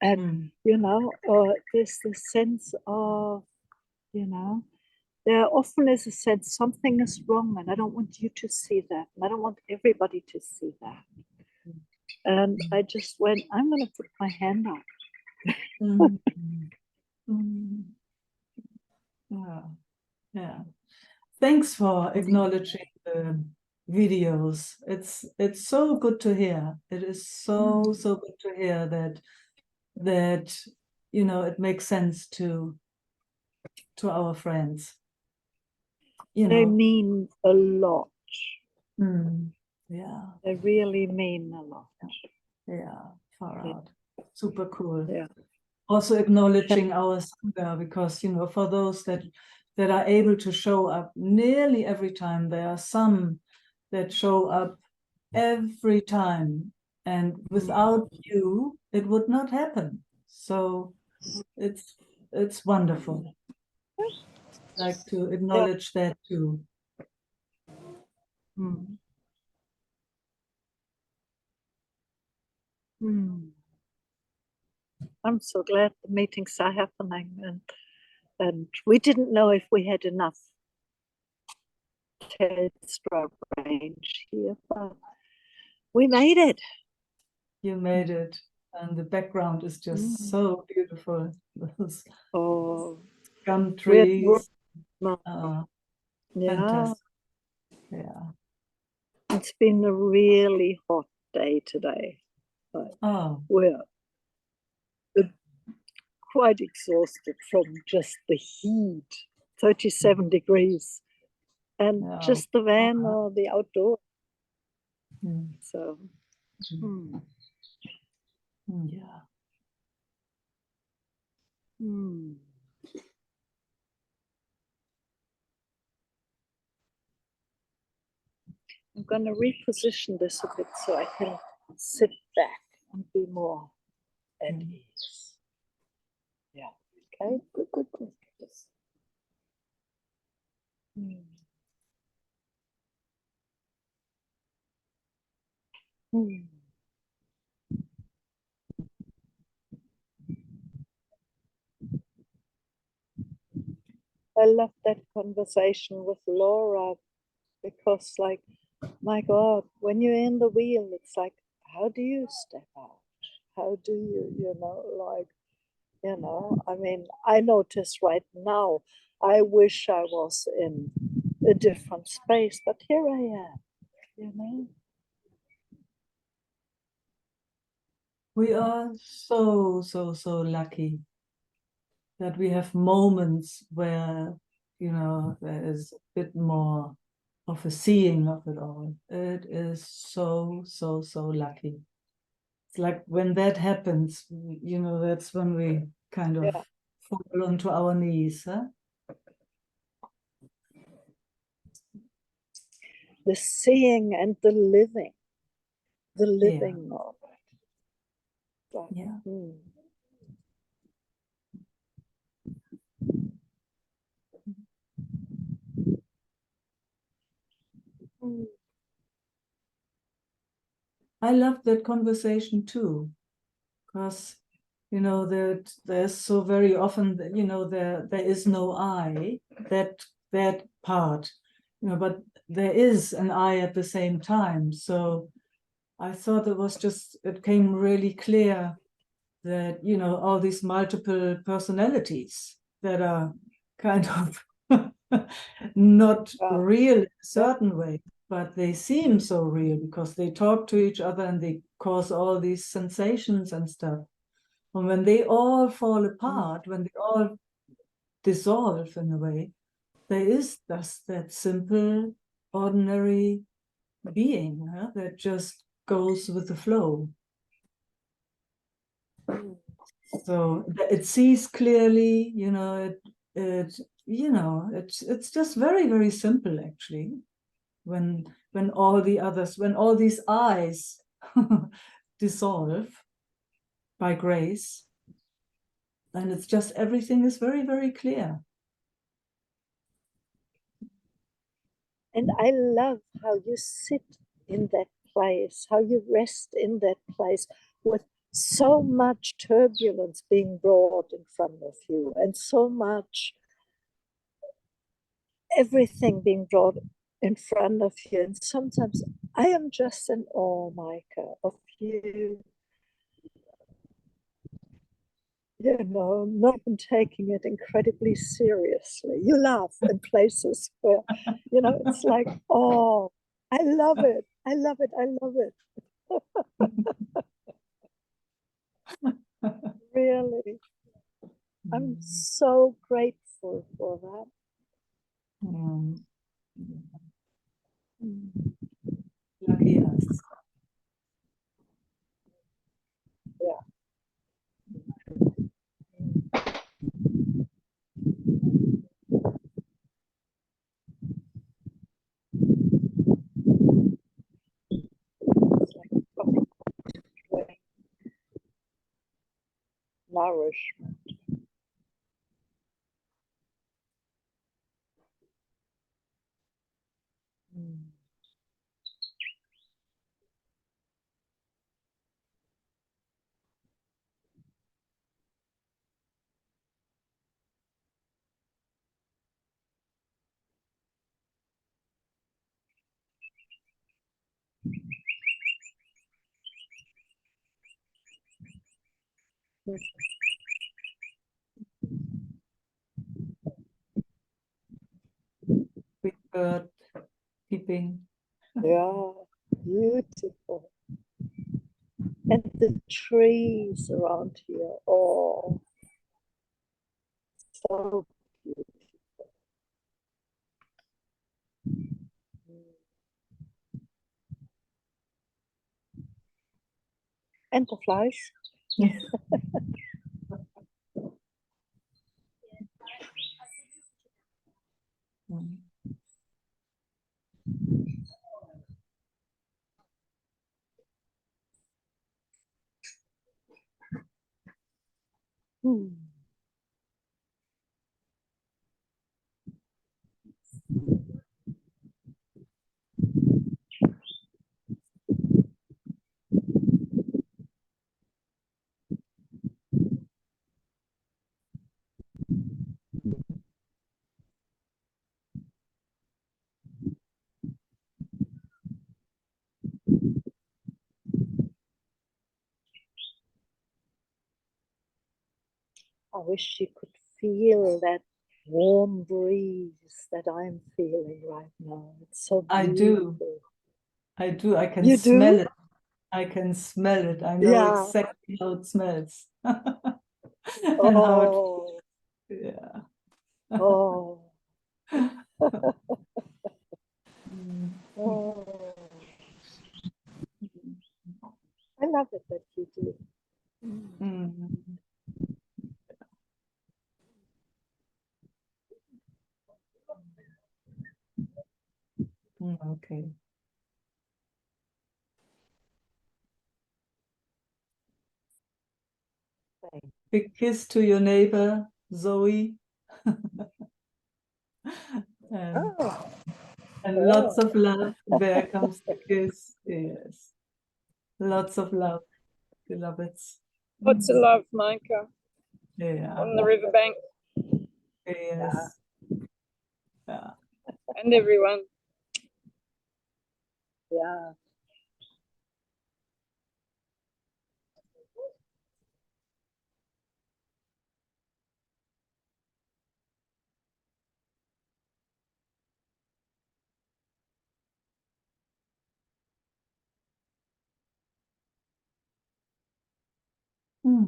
And, there's this sense of, there often is a sense something is wrong, and I don't want you to see that. And I don't want everybody to see that. And I just went, I'm going to put my hand up. Yeah. Thanks for acknowledging the videos. It's so good to hear. It is so good to hear that it makes sense to our friends. They mean a lot. Yeah. They really mean a lot. Yeah, far out. Super cool. Yeah. Also acknowledging our Sangha, because for those that are able to show up nearly every time, there are some that show up every time, and without you it would not happen. So it's wonderful. Like to acknowledge that too. I'm so glad the meetings are happening, and we didn't know if we had enough Telstra range here, but we made it. You made it, and the background is just so beautiful. Those gum trees. Fantastic. Yeah. It's been a really hot day today. But we're quite exhausted from just the heat, 37 degrees, and just the van or the outdoor. So, yeah. I'm going to reposition this a bit so I can sit back. and be more at ease. Yeah. Okay. Good. Good. Good. Yes. I love that conversation with Laura because, like, my God, when you're in the wheel, it's like, how do you step out? How do you, I mean, I notice right now, I wish I was in a different space, but here I am, you know. We are so lucky that we have moments where, there is a bit more of a seeing of it all. It is so lucky. It's like when that happens, that's when we kind of fall onto our knees, huh? The seeing and the living of it. Like, yeah. I love that conversation too, because that there's so very often there is no I, that part, but there is an I at the same time. So I thought it came really clear that all these multiple personalities that are kind of not real in a certain way, but they seem so real because they talk to each other and they cause all these sensations and stuff. And when they all fall apart, when they all dissolve in a way, there is just that simple, ordinary being that just goes with the flow. So it sees clearly, it's just very, very simple actually. When all these eyes dissolve by grace, and it's just everything is very, very clear. And I love how you sit in that place, how you rest in that place with so much turbulence being brought in front of you and so much everything being brought in front of you. And sometimes I am just in awe, Meike, of you, not even taking it incredibly seriously. You laugh in places where, it's like, oh, I love it. I love it. I love it. Really. I'm so grateful for that. Lucky us. Yeah. It's like nourishment. Big bird peeping. Yeah, beautiful. And the trees around here, oh, so beautiful. And the flies. Yes. Hmm. I wish you could feel that warm breeze that I'm feeling right now. It's so I beautiful. do. I do. I can You smell do? it. I can smell it. I know Yeah. exactly how it smells. And how it, Oh, yeah. oh, Mm. oh. I love it that you do. Mm. Okay. Big kiss to your neighbor, Zoe. And, Oh, and lots oh. of love. There comes the kiss. Yes. Lots of love, beloveds. Lots of love, Micah, Yeah. on the riverbank Yeah. Yes. Yeah. and everyone. Yeah. Hmm.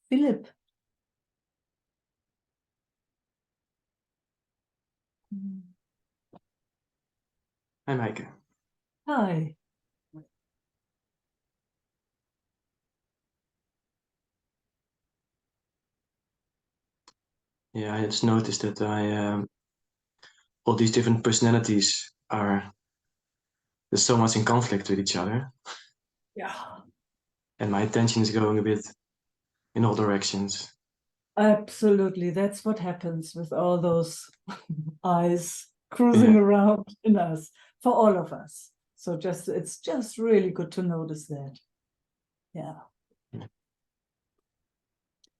Philip. Hmm. Hi, Meike. Hi. Yeah, I just noticed that all these different personalities are there's so much in conflict with each other, Yeah. and my attention is going a bit in all directions. Absolutely. That's what happens with all those eyes cruising Yeah, around in us, for all of us. So it's just really good to notice that. Yeah. yeah,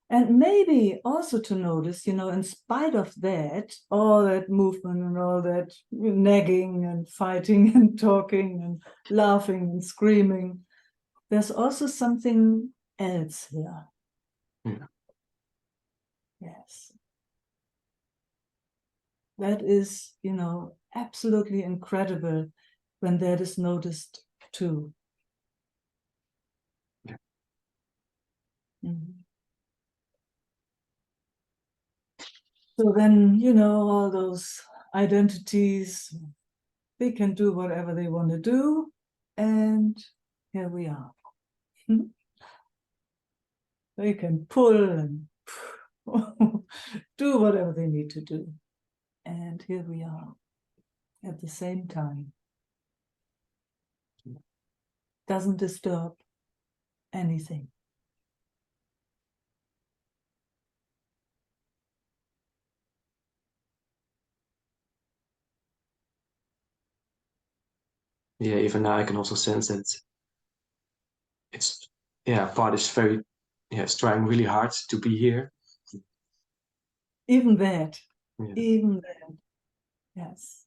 And maybe also to notice, in spite of that, all that movement and all that nagging and fighting and talking and laughing and screaming, there's also something else here. yeah. Yes. That is, absolutely incredible when that is noticed too. Yeah. Mhm. So then, all those identities, they can do whatever they want to do. And here we are. They can pull and do whatever they need to do. And here we are at the same time. Doesn't disturb anything. Yeah, even now I can also sense that it's yeah, part is very yeah, it's trying really hard to be here. Even that, Yeah. even that, yes.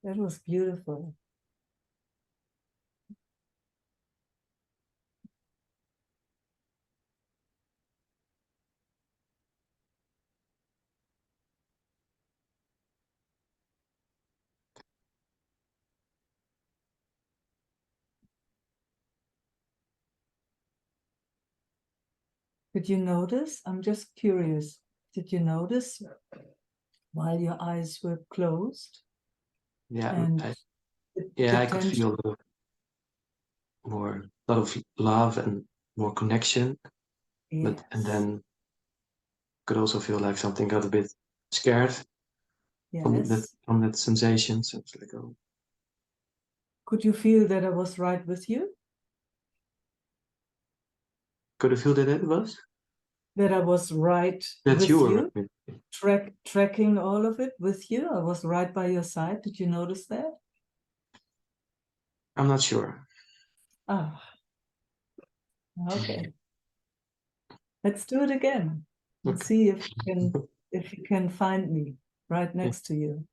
That was beautiful. Did you notice? I'm just curious. Did you notice while your eyes were closed? Yeah, And I the could tension. feel a lot of love and more connection. Yes. And then could also feel like something got a bit scared Yes. from that sensation. So it's like, oh, Could you feel that I was right with you? could you feel that it was? That I was right That with you were you? with Tracking all of it with you? I was right by your side. Did you notice that? I'm not sure. Ah, okay. Let's do it again and Okay. see if you can find me right next to you.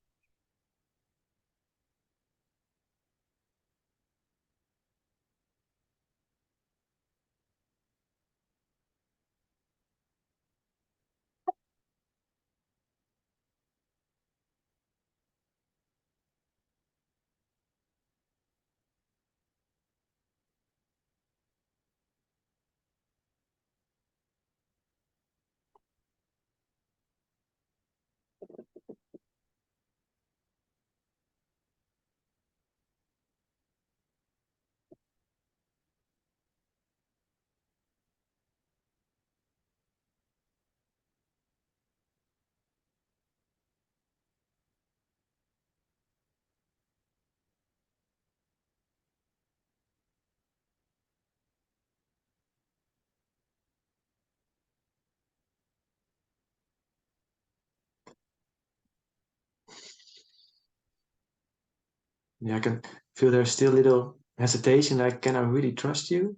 Yeah, I can feel there's still a little hesitation. Like, can I really trust you?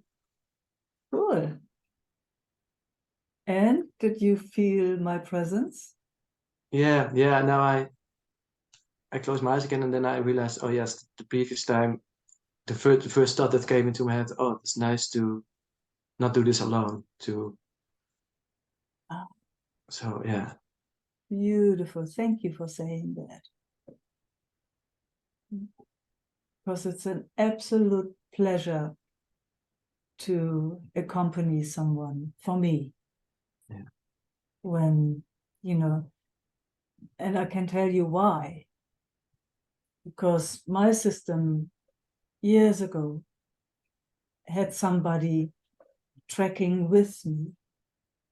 Cool. And did you feel my presence? Yeah. Now I closed my eyes again, and then I realized, oh yes, the previous time, the first thought that came into my head, oh, it's nice to not do this alone. Ah, So yeah. beautiful. Thank you for saying that. Because it's an absolute pleasure to accompany someone for me. Yeah. When, and I can tell you why. Because my system years ago had somebody tracking with me,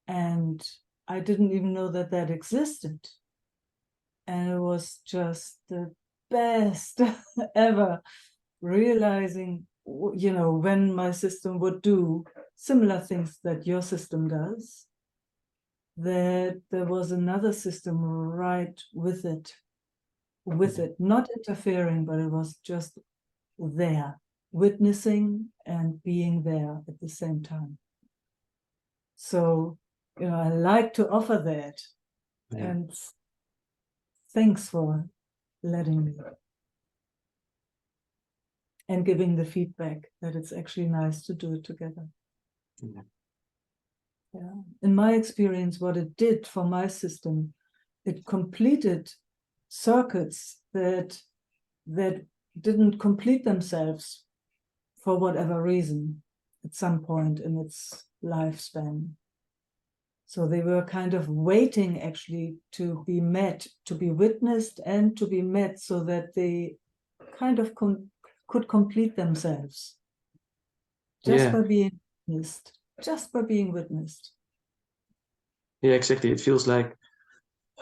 and I didn't even know that that existed. And it was just the best ever, realizing, when my system would do similar things that your system does, that there was another system right with it, not interfering, but it was just there, witnessing and being there at the same time. So, I like to offer that. Yeah. And thanks for letting me. And giving the feedback that it's actually nice to do it together. Yeah. Yeah. In my experience, what it did for my system, it completed circuits that didn't complete themselves for whatever reason at some point in its lifespan. So they were kind of waiting actually to be met, to be witnessed and to be met, so that they kind of could complete themselves just by being witnessed, just by being witnessed. Yeah, exactly. It feels like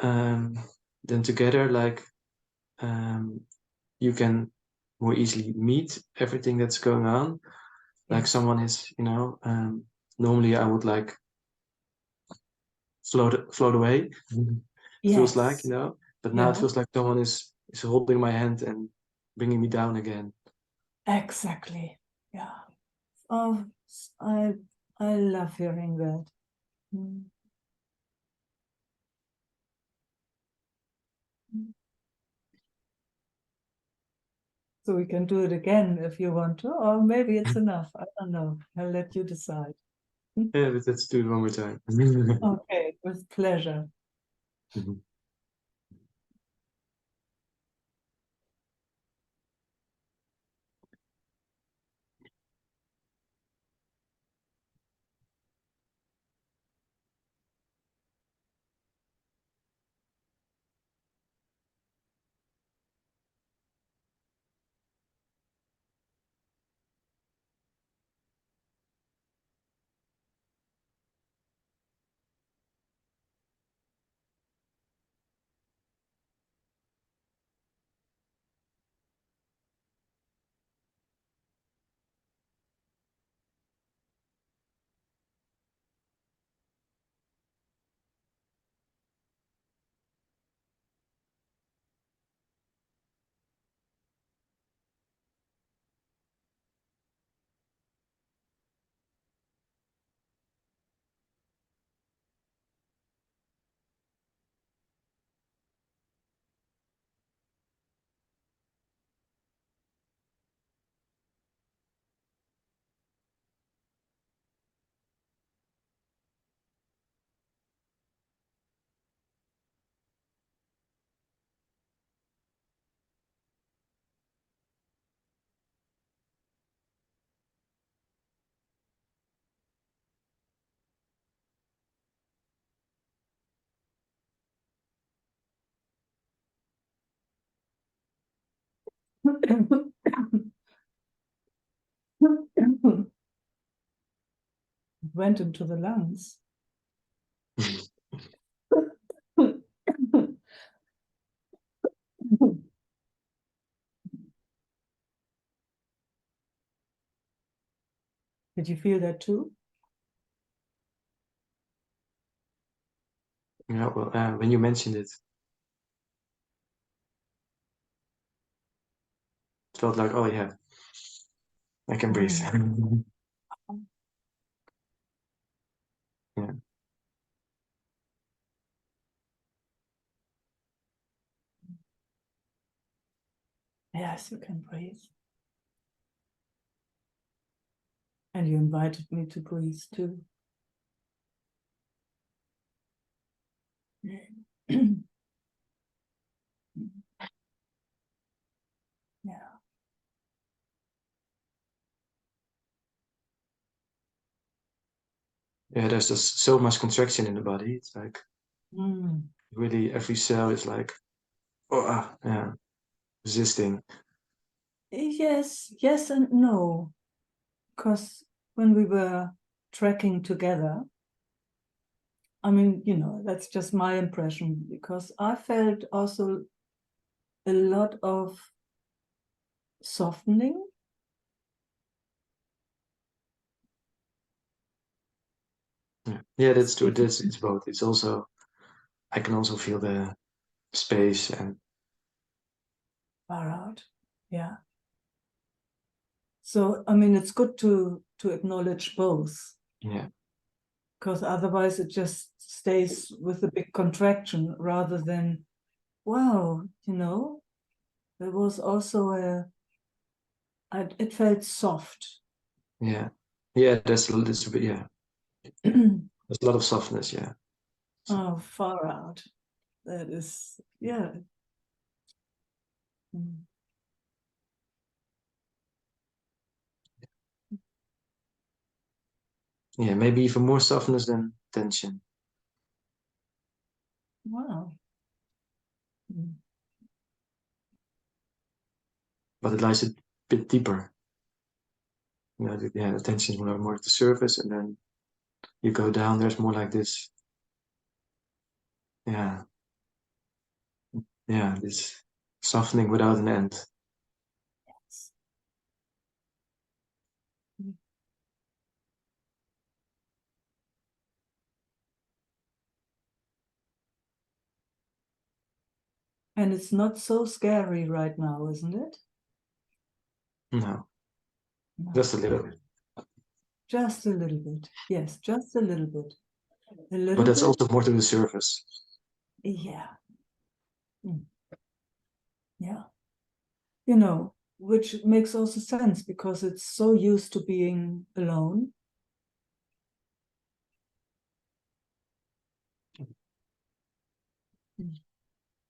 then together, like you can more easily meet everything that's going on. Like Yes. someone is, normally I would like float away. Feels like, but now it feels like someone is holding my hand and bringing me down again. Exactly. Yeah. Oh, I love hearing that. Mm. So we can do it again if you want to, or maybe it's enough. I don't know. I'll let you decide. Yeah, but let's do it one more time. Okay, with pleasure. Mhm. Went into the lungs. Did you feel that too? Yeah, well, when you mentioned it, it felt like, oh yeah, I can breathe. Yeah. Yes, you can breathe. And you invited me to breathe too. Yeah. Yeah, there's just so much contraction in the body. It's like Mm. really every cell is like, oh, yeah, resisting. Yes, yes and no. Because when we were trekking together, I mean, you know, that's just my impression, because I felt also a lot of softening. Yeah, that's true. It's both. It's also, I can also feel the space and Far out. Yeah. So, I mean, it's good to acknowledge both, yeah, because otherwise it just stays with a big contraction rather than, wow, you know, there was also it felt soft. yeah, yeah. There's a bit, yeah. There's a lot of softness. Yeah, Oh, far out. That is, yeah. Mm. yeah. Maybe even more softness than tension, Wow. Mm. but it lies a bit deeper. You know, the tension is more at the surface, and then you go down. There's more like this. Yeah, yeah. This softening without an end. Yes. Mm. And it's not so scary right now, isn't it? No, No. just a little bit. Just a little bit. Yes, just a little bit. A little But that's bit. also more to the surface. Yeah. Mm. Yeah. You know, which makes also sense because it's so used to being alone.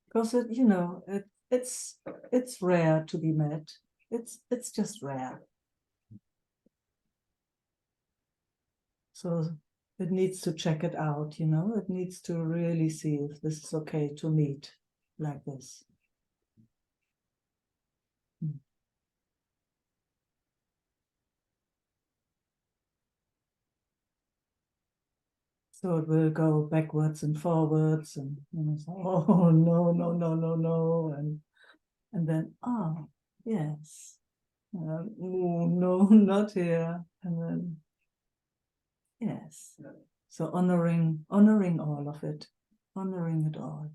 Because it, you know, it's rare to be met. It's just rare. So it needs to check it out, you know. It needs to really see if this is okay to meet like this. So it will go backwards and forwards, and you know, so, oh no, no, no, no, no, and then yes, oh, no, not here, and then yes. So honoring all of it, honoring it all.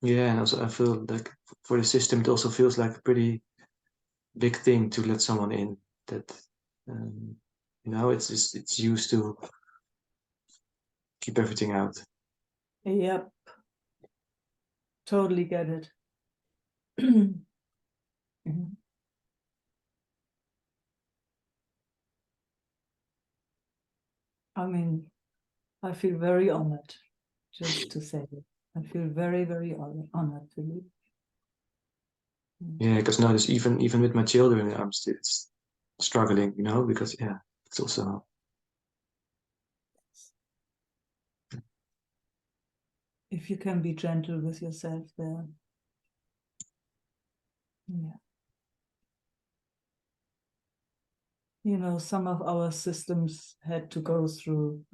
Yeah, and also I feel like for the system, it also feels like a pretty big thing to let someone in. That you know, it's used to keep everything out. Yep, totally get it. I mean, I feel very honored, just to say it. I feel very, very honored, Philippe. Yeah, because notice even with my children, I'm still struggling, you know, because yeah, it's also If you can be gentle with yourself there. Yeah. You know, some of our systems had to go through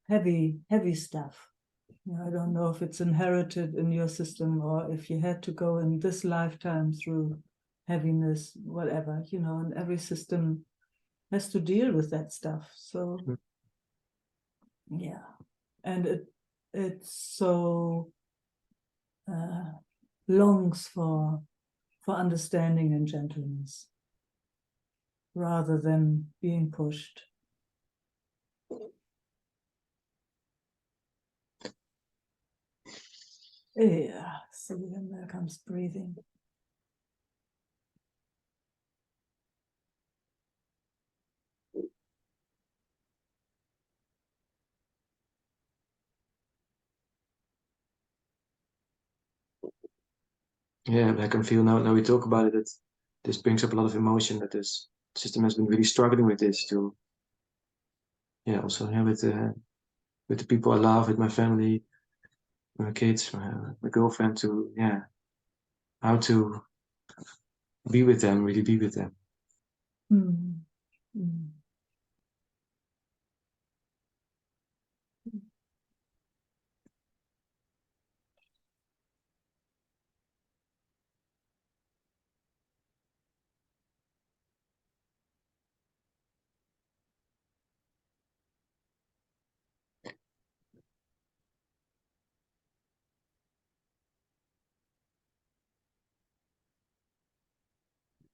heavy stuff. You know, I don't know if it's inherited in your system or if you had to go in this lifetime through heaviness, whatever, you know, and every system has to deal with that stuff. So yeah, and it so longs for understanding and gentleness rather than being pushed. Yeah, so then there comes breathing. yeah, I can feel now we talk about it that this brings up a lot of emotion, that this system has been really struggling with this to yeah, also yeah, with the people I love, with my family, my kids, my girlfriend, to yeah, how to be with them, really be with them. Mm. Mm.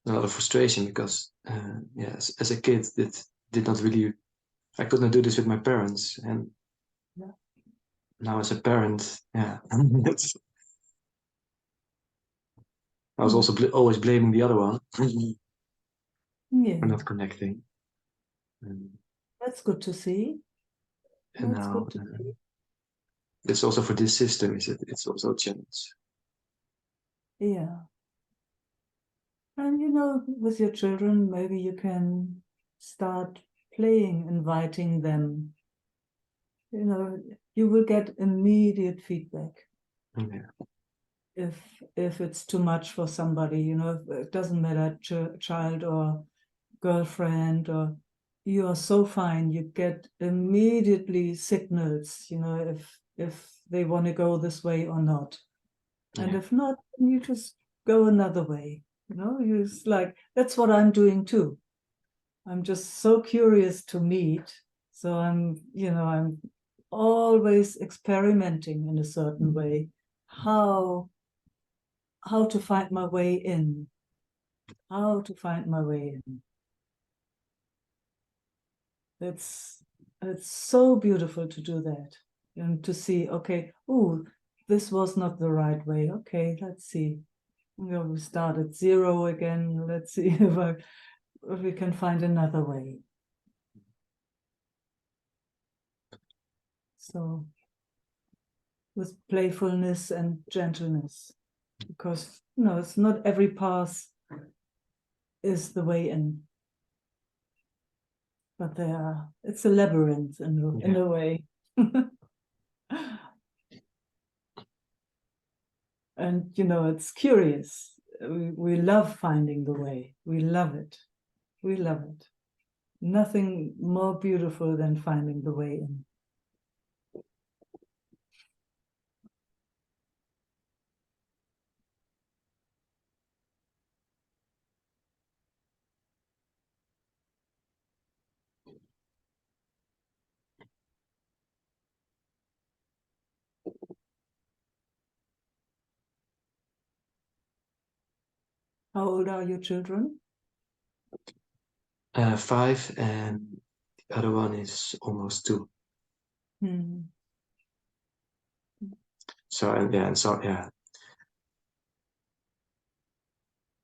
A lot of frustration because yeah, as a kid, that did not really, I could not do this with my parents, and Yeah. now as a parent, yeah, I was also always blaming the other one Yeah, for not connecting. And, that's good to see. and That's now good to see. it's also for this system, is it's also a challenge. Yeah. And you know, with your children, maybe you can start playing, inviting them. You know, you will get immediate feedback Yeah. if it's too much for somebody, you know, it doesn't matter, child or girlfriend, or you are so fine, you get immediately signals, you know, if they want to go this way or not. And Yeah. if not, you just go another way. You know, it's like, that's what I'm doing too. I'm just so curious to meet. So I'm always experimenting in a certain way, how to find my way in, how to find my way in. It's so beautiful to do that and to see, okay, oh, this was not the right way. Okay, let's see. We start at zero again. Let's see if we can find another way. So with playfulness and gentleness, because it's not every path is the way in, but it's a labyrinth in a way. And it's curious. We love finding the way. We love it. We love it. Nothing more beautiful than finding the way in. How old are your children? 5, and the other one is almost 2. Hmm. So yeah.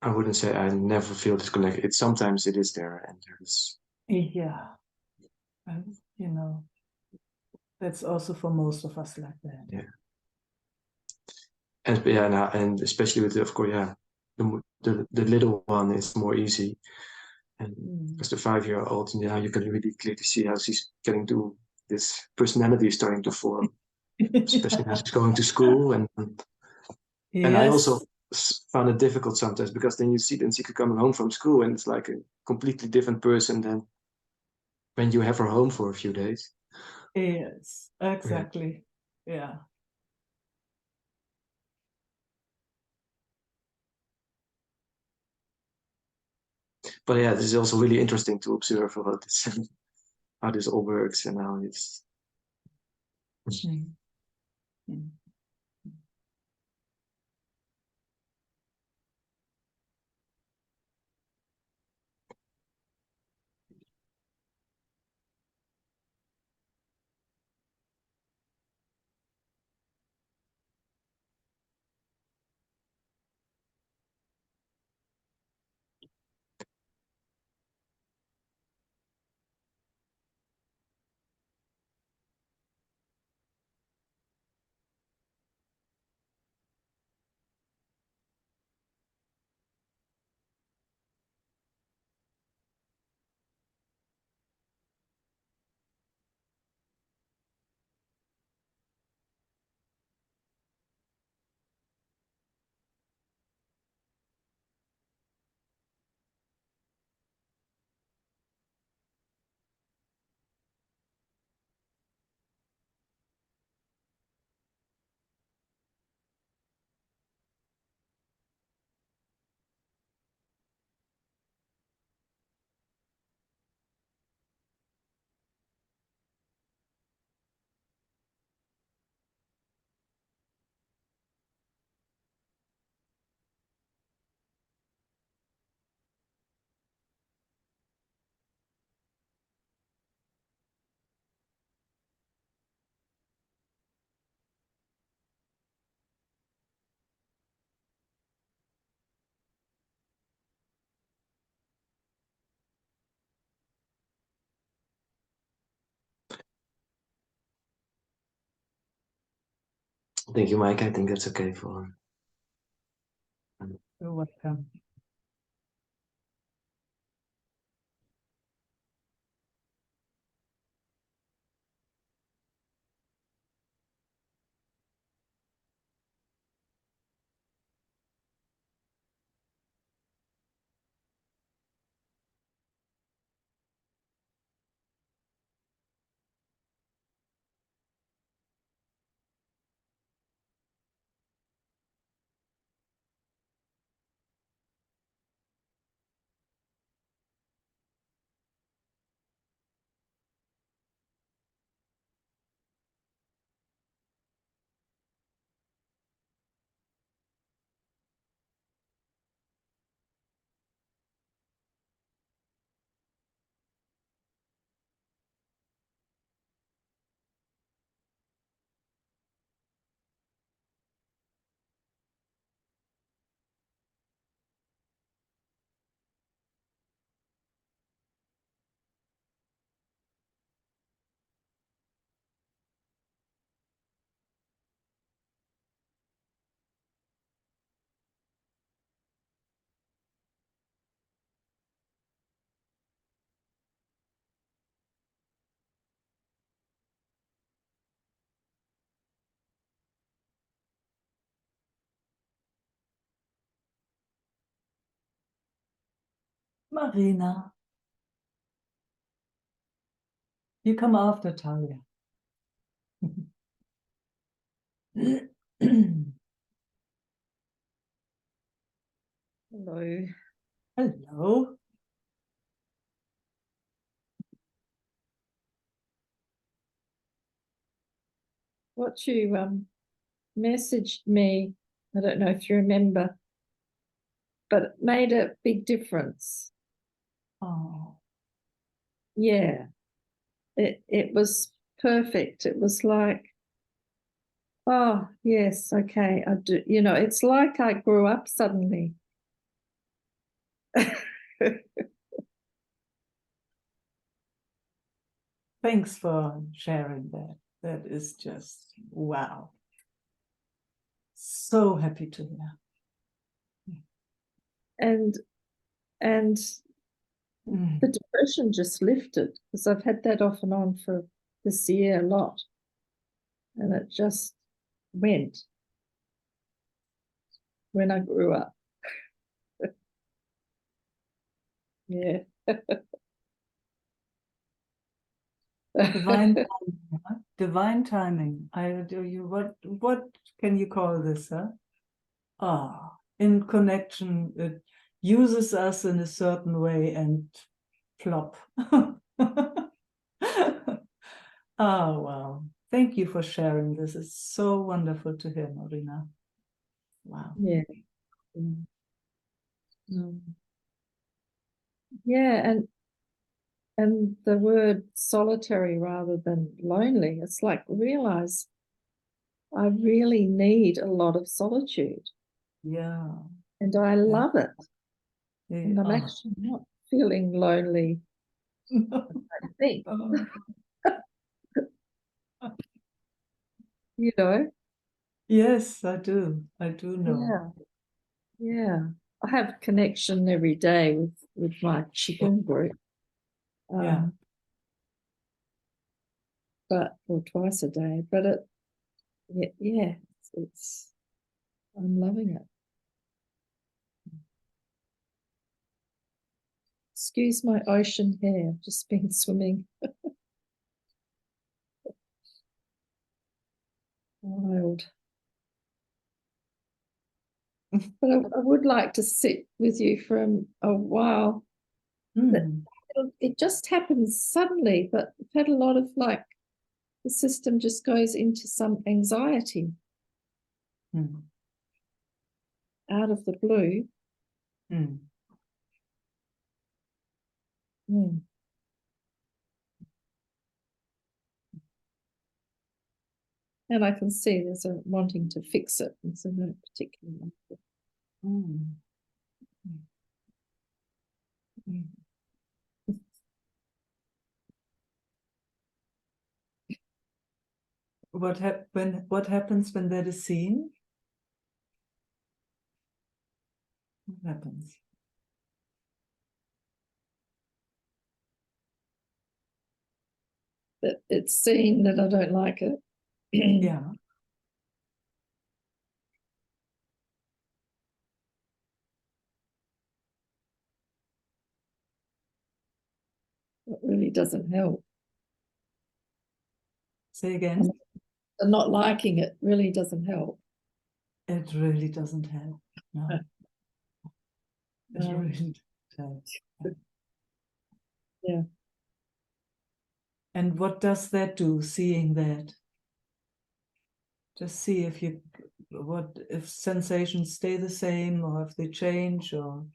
I wouldn't say I never feel disconnected. Sometimes it is there, and there's Yeah. And, that's also for most of us like that. yeah. And especially with of course, yeah, the little one is more easy, and as the 5-year-old, now you can really clearly see how she's getting to this personality starting to form, especially Yeah. as she's going to school, and I also Yes. found it difficult sometimes because then you see she coming home from school, and it's like a completely different person than when you have her home for a few days. Yes, exactly. Yeah. But yeah, this is also really interesting to observe about this, how this all works, and how it's. Mm. Mm. Thank you, Mike. I think that's okay for. You're welcome. Marina. You come after Talia. Hello. Hello. What you messaged me, I don't know if you remember, but it made a big difference. Oh, Yeah. It was perfect. It was like, oh yes, okay, I do, you know, it's like I grew up suddenly. thanks for sharing that. That is just wow. So happy to hear. and Mm. the depression just lifted because I've had that off and on for this year a lot, and it just went when I grew up. Yeah. Divine timing, huh? Divine timing. I do you what can you call this, huh? Ah, in connection, it uses us in a certain way and plop. Oh, wow. Thank you for sharing this. It's so wonderful to hear, Marina. Wow. Yeah. Yeah, and the word solitary rather than lonely, it's like realize I really need a lot of solitude Yeah. and I love it. Yeah. And I'm Oh. actually not feeling lonely, I think, Oh. you know. Yes, I do. I do know. Yeah. I have connection every day with my Qigong group. Yeah. But or twice a day. But it's I'm loving it. Excuse my ocean hair. I've just been swimming. Wild. But I would like to sit with you for a while. Mm. It just happens suddenly, but I've had a lot of like the system just goes into some anxiety Mm. out of the blue. Mm. Mm. And I can see there's a wanting to fix it, and so no particular like it. Mm. Mm. What happens when that is seen? What happens? That it's seen that I don't like it. Yeah. It really doesn't help. Say again. And not liking it really doesn't help. It really doesn't help. No. It No. really doesn't help. Yeah. And what does that do, seeing that? Just see if sensations stay the same or if they change or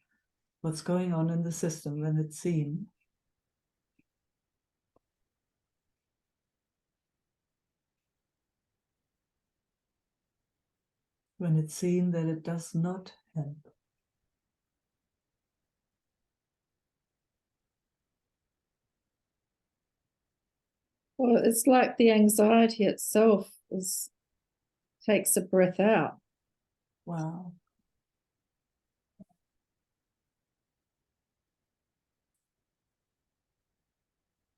what's going on in the system when it's seen. When it's seen that it does not help. Well, it's like the anxiety itself takes a breath out. Wow.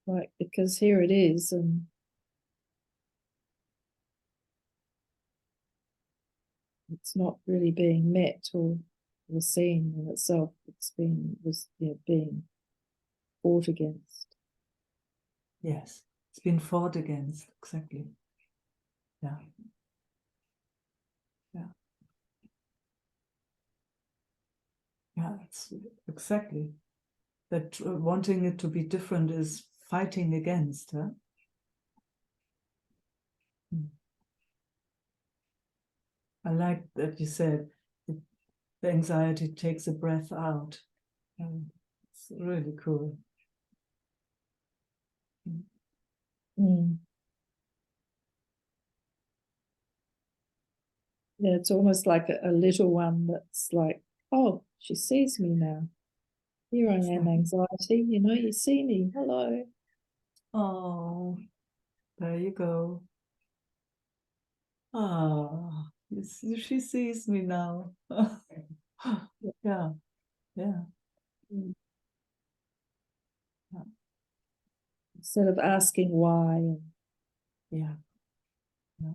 Like, because here it is, and it's not really being met, or the scene in itself. Being fought against. Yes, it's been fought against, exactly. Yeah. Yeah. Yeah, it's exactly that wanting it to be different is fighting against, huh? I like that you said the anxiety takes a breath out. It's really cool. Mm. Yeah, it's almost like a little one that's like, oh, she sees me now. Here I am, anxiety. You see me. Hello. Oh, there you go. Ah, she sees me now. Yeah, yeah. Mm. Instead of asking why. Yeah. Yeah.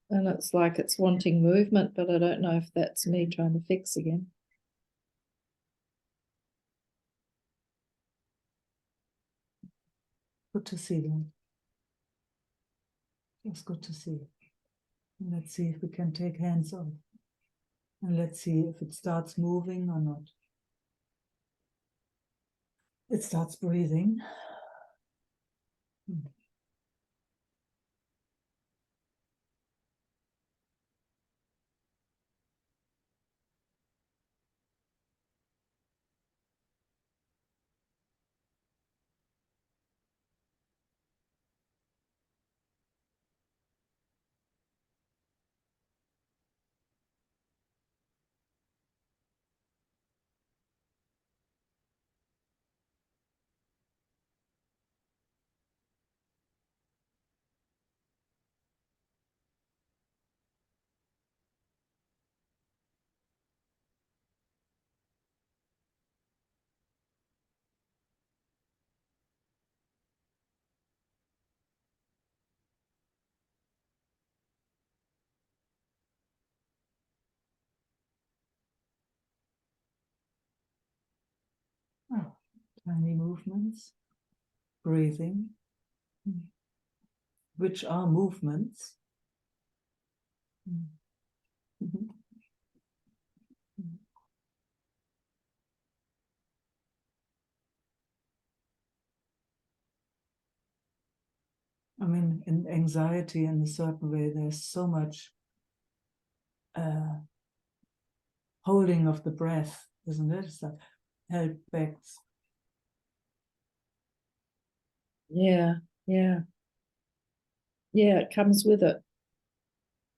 And it's like it's wanting movement, but I don't know if that's me trying to fix again. Good to see them. It's good to see. And let's see if we can take hands off. And let's see if it starts moving or not. It starts breathing. Oh, tiny movements, breathing, which are movements. I mean, in anxiety, in a certain way, there's so much holding of the breath, isn't it? It's like held back. Yeah, yeah. Yeah, it comes with it.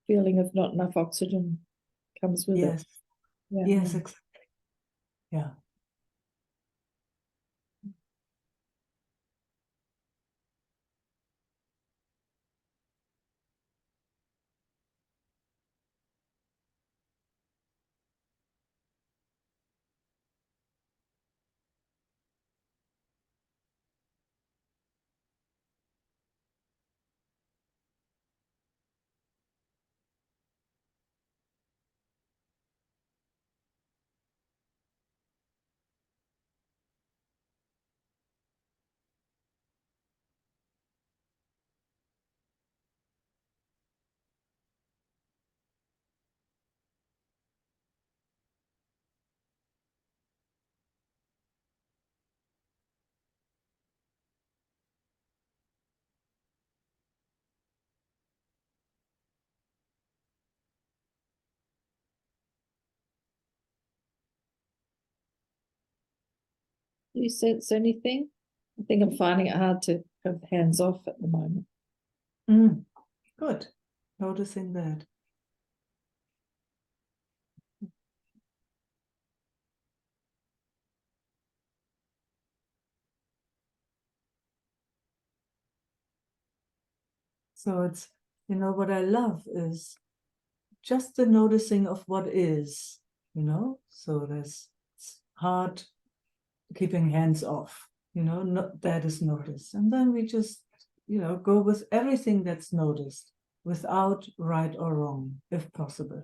Feeling of not enough oxygen comes with Yes, it. Yeah, yes, exactly. Yeah. Do you sense anything? I think I'm finding it hard to have hands off at the moment. Good. Noticing that. So it's, what I love is just the noticing of what is, so it's hard keeping hands off, that is noticed. And then we just, go with everything that's noticed without right or wrong, if possible.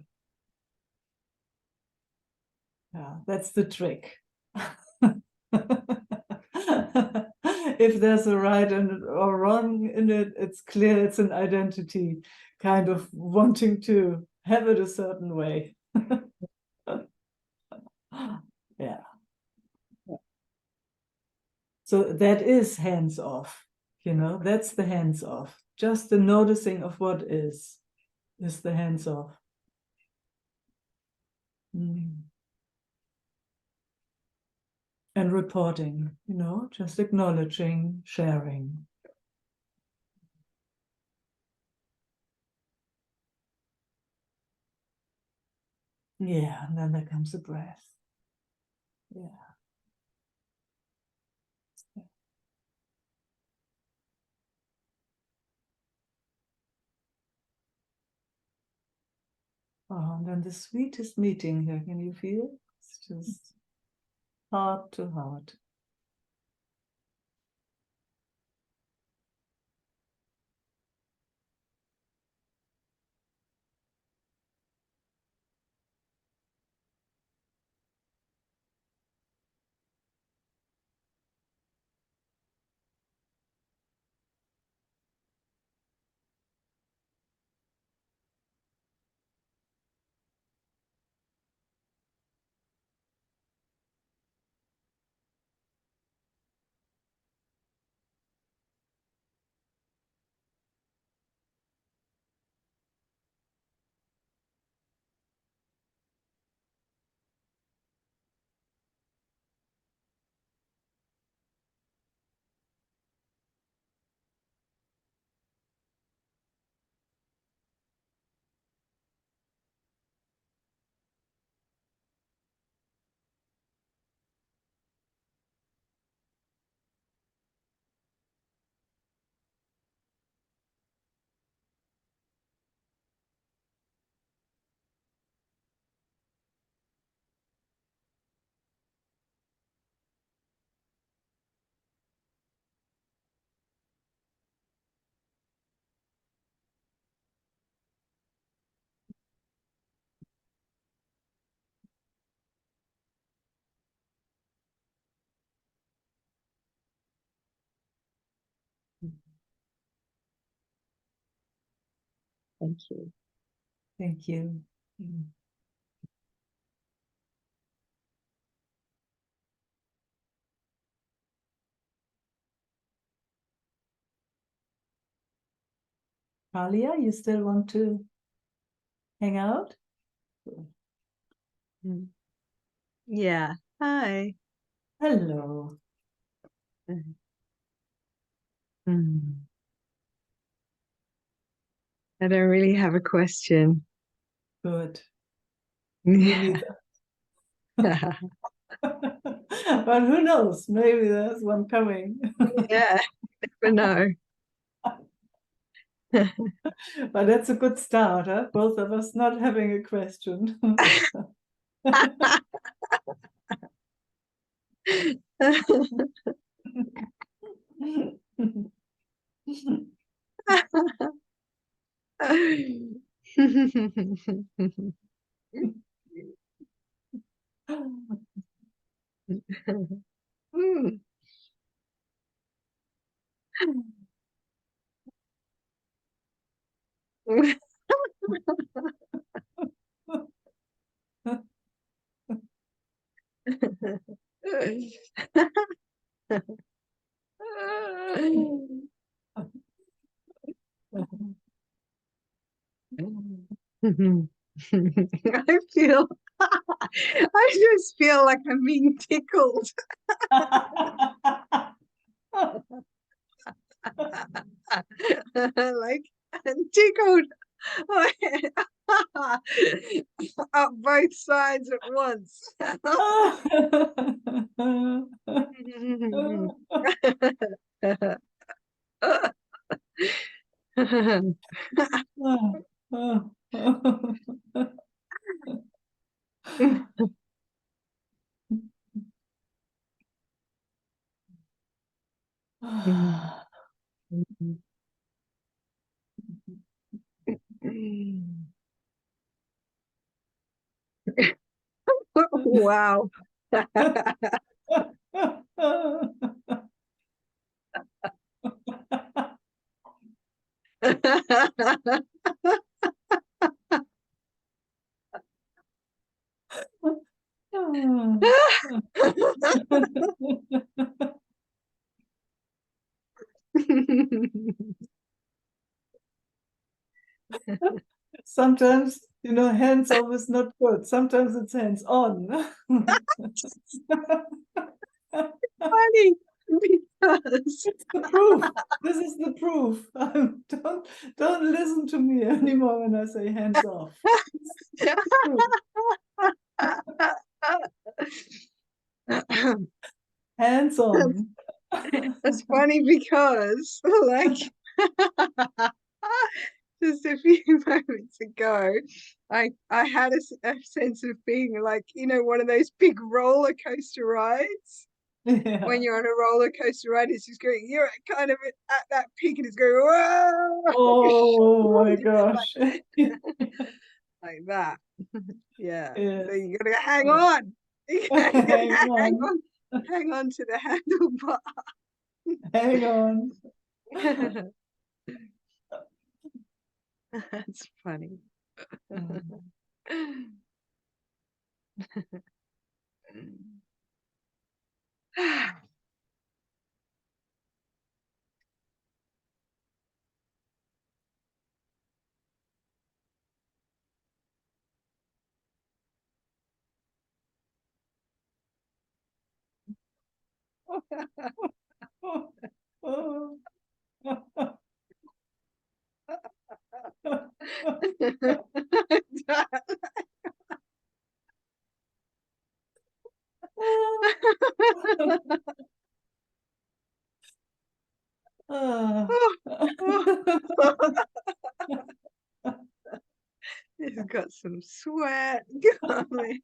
Yeah, that's the trick. If there's a right or wrong in it, it's clear it's an identity kind of wanting to have it a certain way. Yeah. So that is hands off, that's the hands off. Just the noticing of what is the hands off. And reporting, just acknowledging, sharing. Yeah, and then there comes a breath. Yeah. Oh, and then the sweetest meeting here, can you feel? It's just heart to heart. Thank you. Thank you. Alia, you still want to hang out? Yeah. Hi. Hello. Mm. I don't really have a question. Good. Me neither. But who knows? Maybe there's one coming. Yeah, never know. But that's a good start, huh? Both of us not having a question. Mm. I feel, I just feel like I'm being tickled. Like tickled up both sides at once. Wow. Sometimes, hands off is not good. Sometimes it's hands on. Funny because It's the proof. This is the proof. Don't listen to me anymore when I say hands off. It's true. Hands on. That's funny because like just a few moments ago I had a sense of being like, one of those big roller coaster rides. Yeah. When you're on a roller coaster ride, it's just going, you're kind of at that peak and it's going, whoa! Oh my gosh. Like that. Yeah. Yes. So you gotta hang on. You gotta Hang on. hang on to the handlebar. Hang on. That's funny. He's got some sweat coming.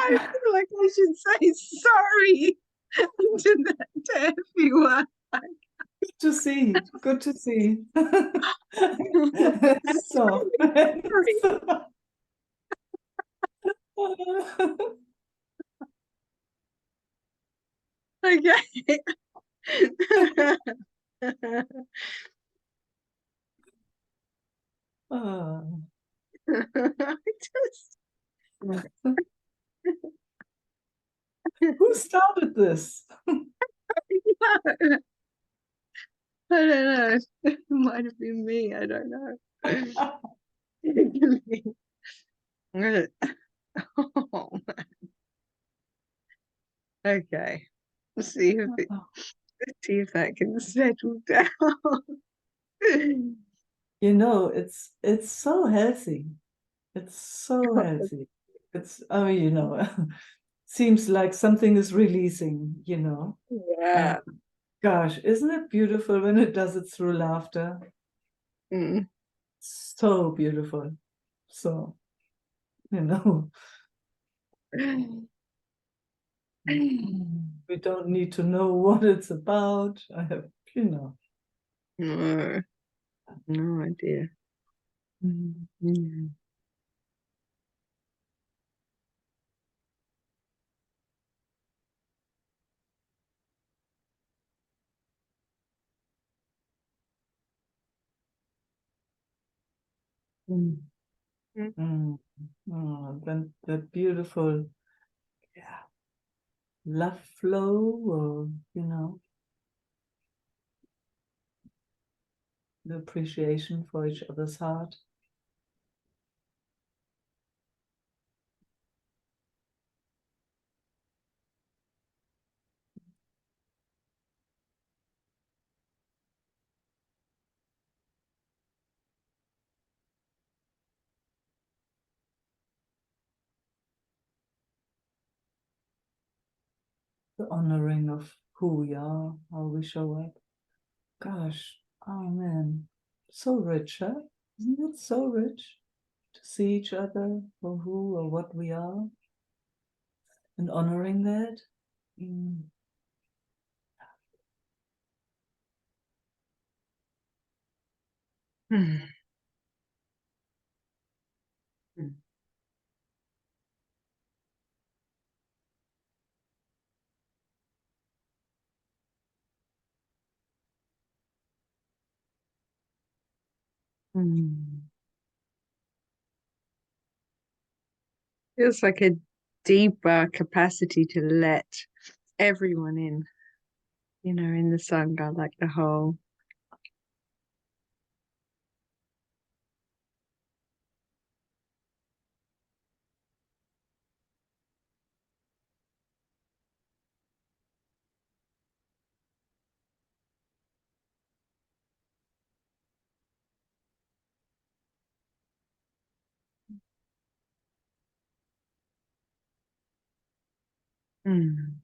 I feel like I should say sorry to everyone. Good to see. Good to see. So. Okay. Just Who started this? I don't know. It might have been me. I don't know. Oh, man. Okay. Let's see if that can settle down. It's so healthy. It's so healthy. It's seems like something is releasing, Yeah. And gosh, isn't it beautiful when it does it through laughter? Mm. So beautiful. So, we don't need to know what it's about. I have, No, no idea. Yeah. Mm. Oh, then the beautiful, yeah, love flow, or the appreciation for each other's heart. The honoring of who we are, how we show up. Gosh, oh man, so rich, huh? Isn't it so rich to see each other for who or what we are and honoring that? Mm. Feels like a deeper capacity to let everyone in, in the Sangha, like the whole. Mm.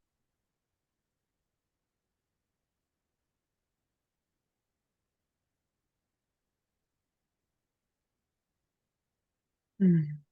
Mm.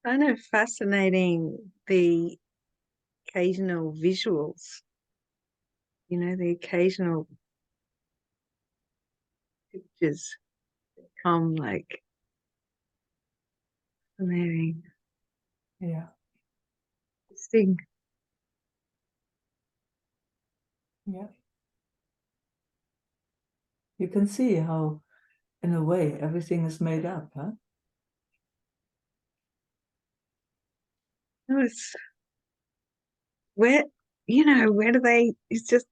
Kind of fascinating, the occasional visuals, the occasional pictures come like fascinating. Yeah. Interesting. Yeah. You can see how, in a way, everything is made up, huh? No, it's where, where do they, it's just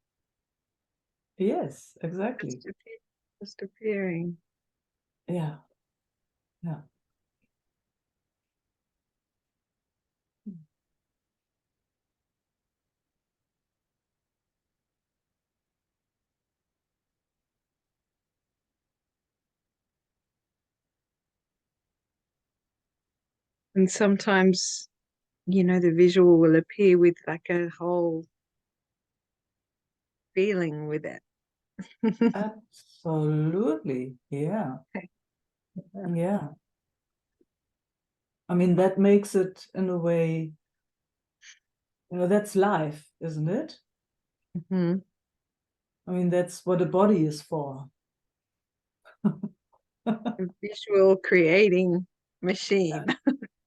Yes, exactly. just appearing. Yeah. Yeah. And sometimes, the visual will appear with like a whole feeling with it. Absolutely. Yeah. Yeah. I mean, that makes it, in a way, that's life, isn't it? Mhm. I mean, that's what a body is for. A visual creating machine.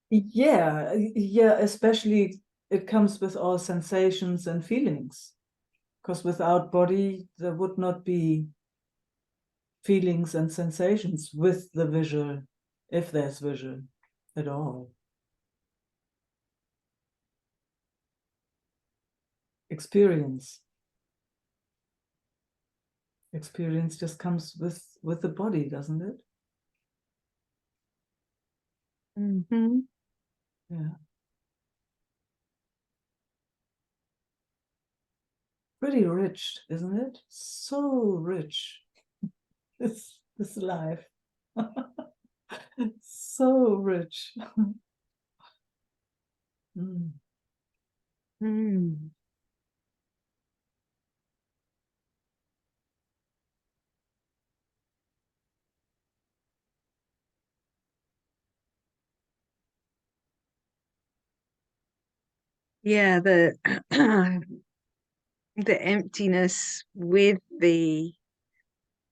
Yeah, yeah, especially it comes with all sensations and feelings. Because without body, there would not be feelings and sensations with the visual, if there's visual at all. Experience. Experience just comes with the body, doesn't it? Mm-hmm. Yeah. Pretty rich, isn't it? So rich. This life. So rich. Mm. Mm. Yeah, the the emptiness with the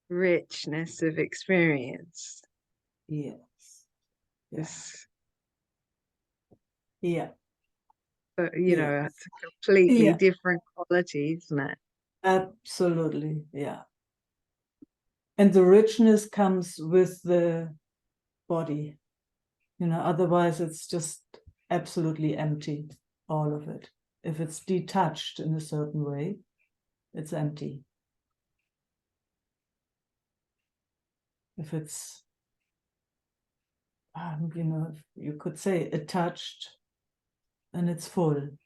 richness of experience. Yes. Yeah. Is, Yeah. it's Yes. a completely Yeah. different quality, isn't it? Absolutely. Yeah. And the richness comes with the body. Otherwise it's just absolutely empty, all of it. If it's detached in a certain way, it's empty. If it's, you could say attached, and it's full.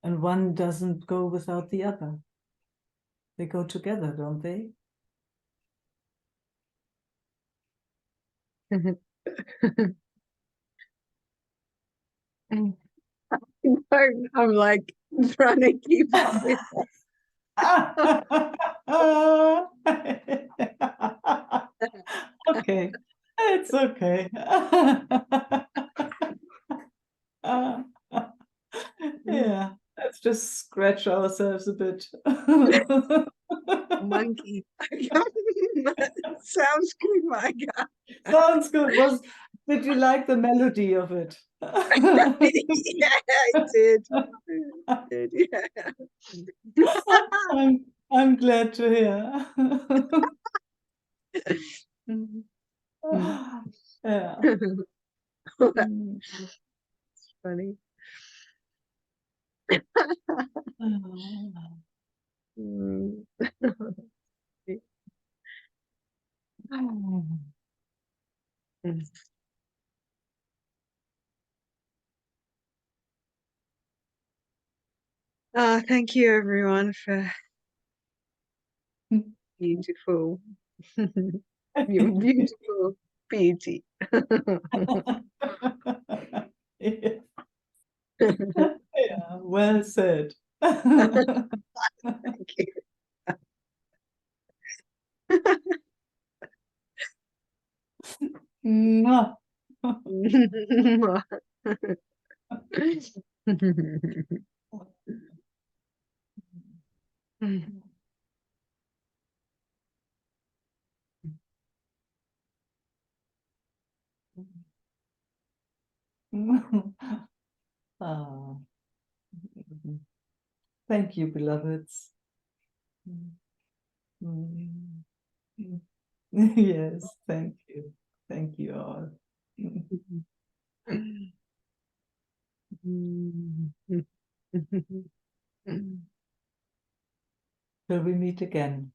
And one doesn't go without the other. They go together, don't they? don't. I'm like trying to keep up with Okay, it's okay. Yeah, let's just scratch ourselves a bit. monkey. Sounds good, Micah. Sounds good. Did you like the melody of it? Yeah, I did. I did, yeah. I'm glad to hear. Mm. Yeah. That's Mm. funny. Mm. Oh, thank you everyone for beautiful, your beautiful beauty. Yeah, yeah, well said. Thank you. Mwah. Ah, thank you, beloveds. Mm. Yes, thank you. Thank you all. Till we meet again.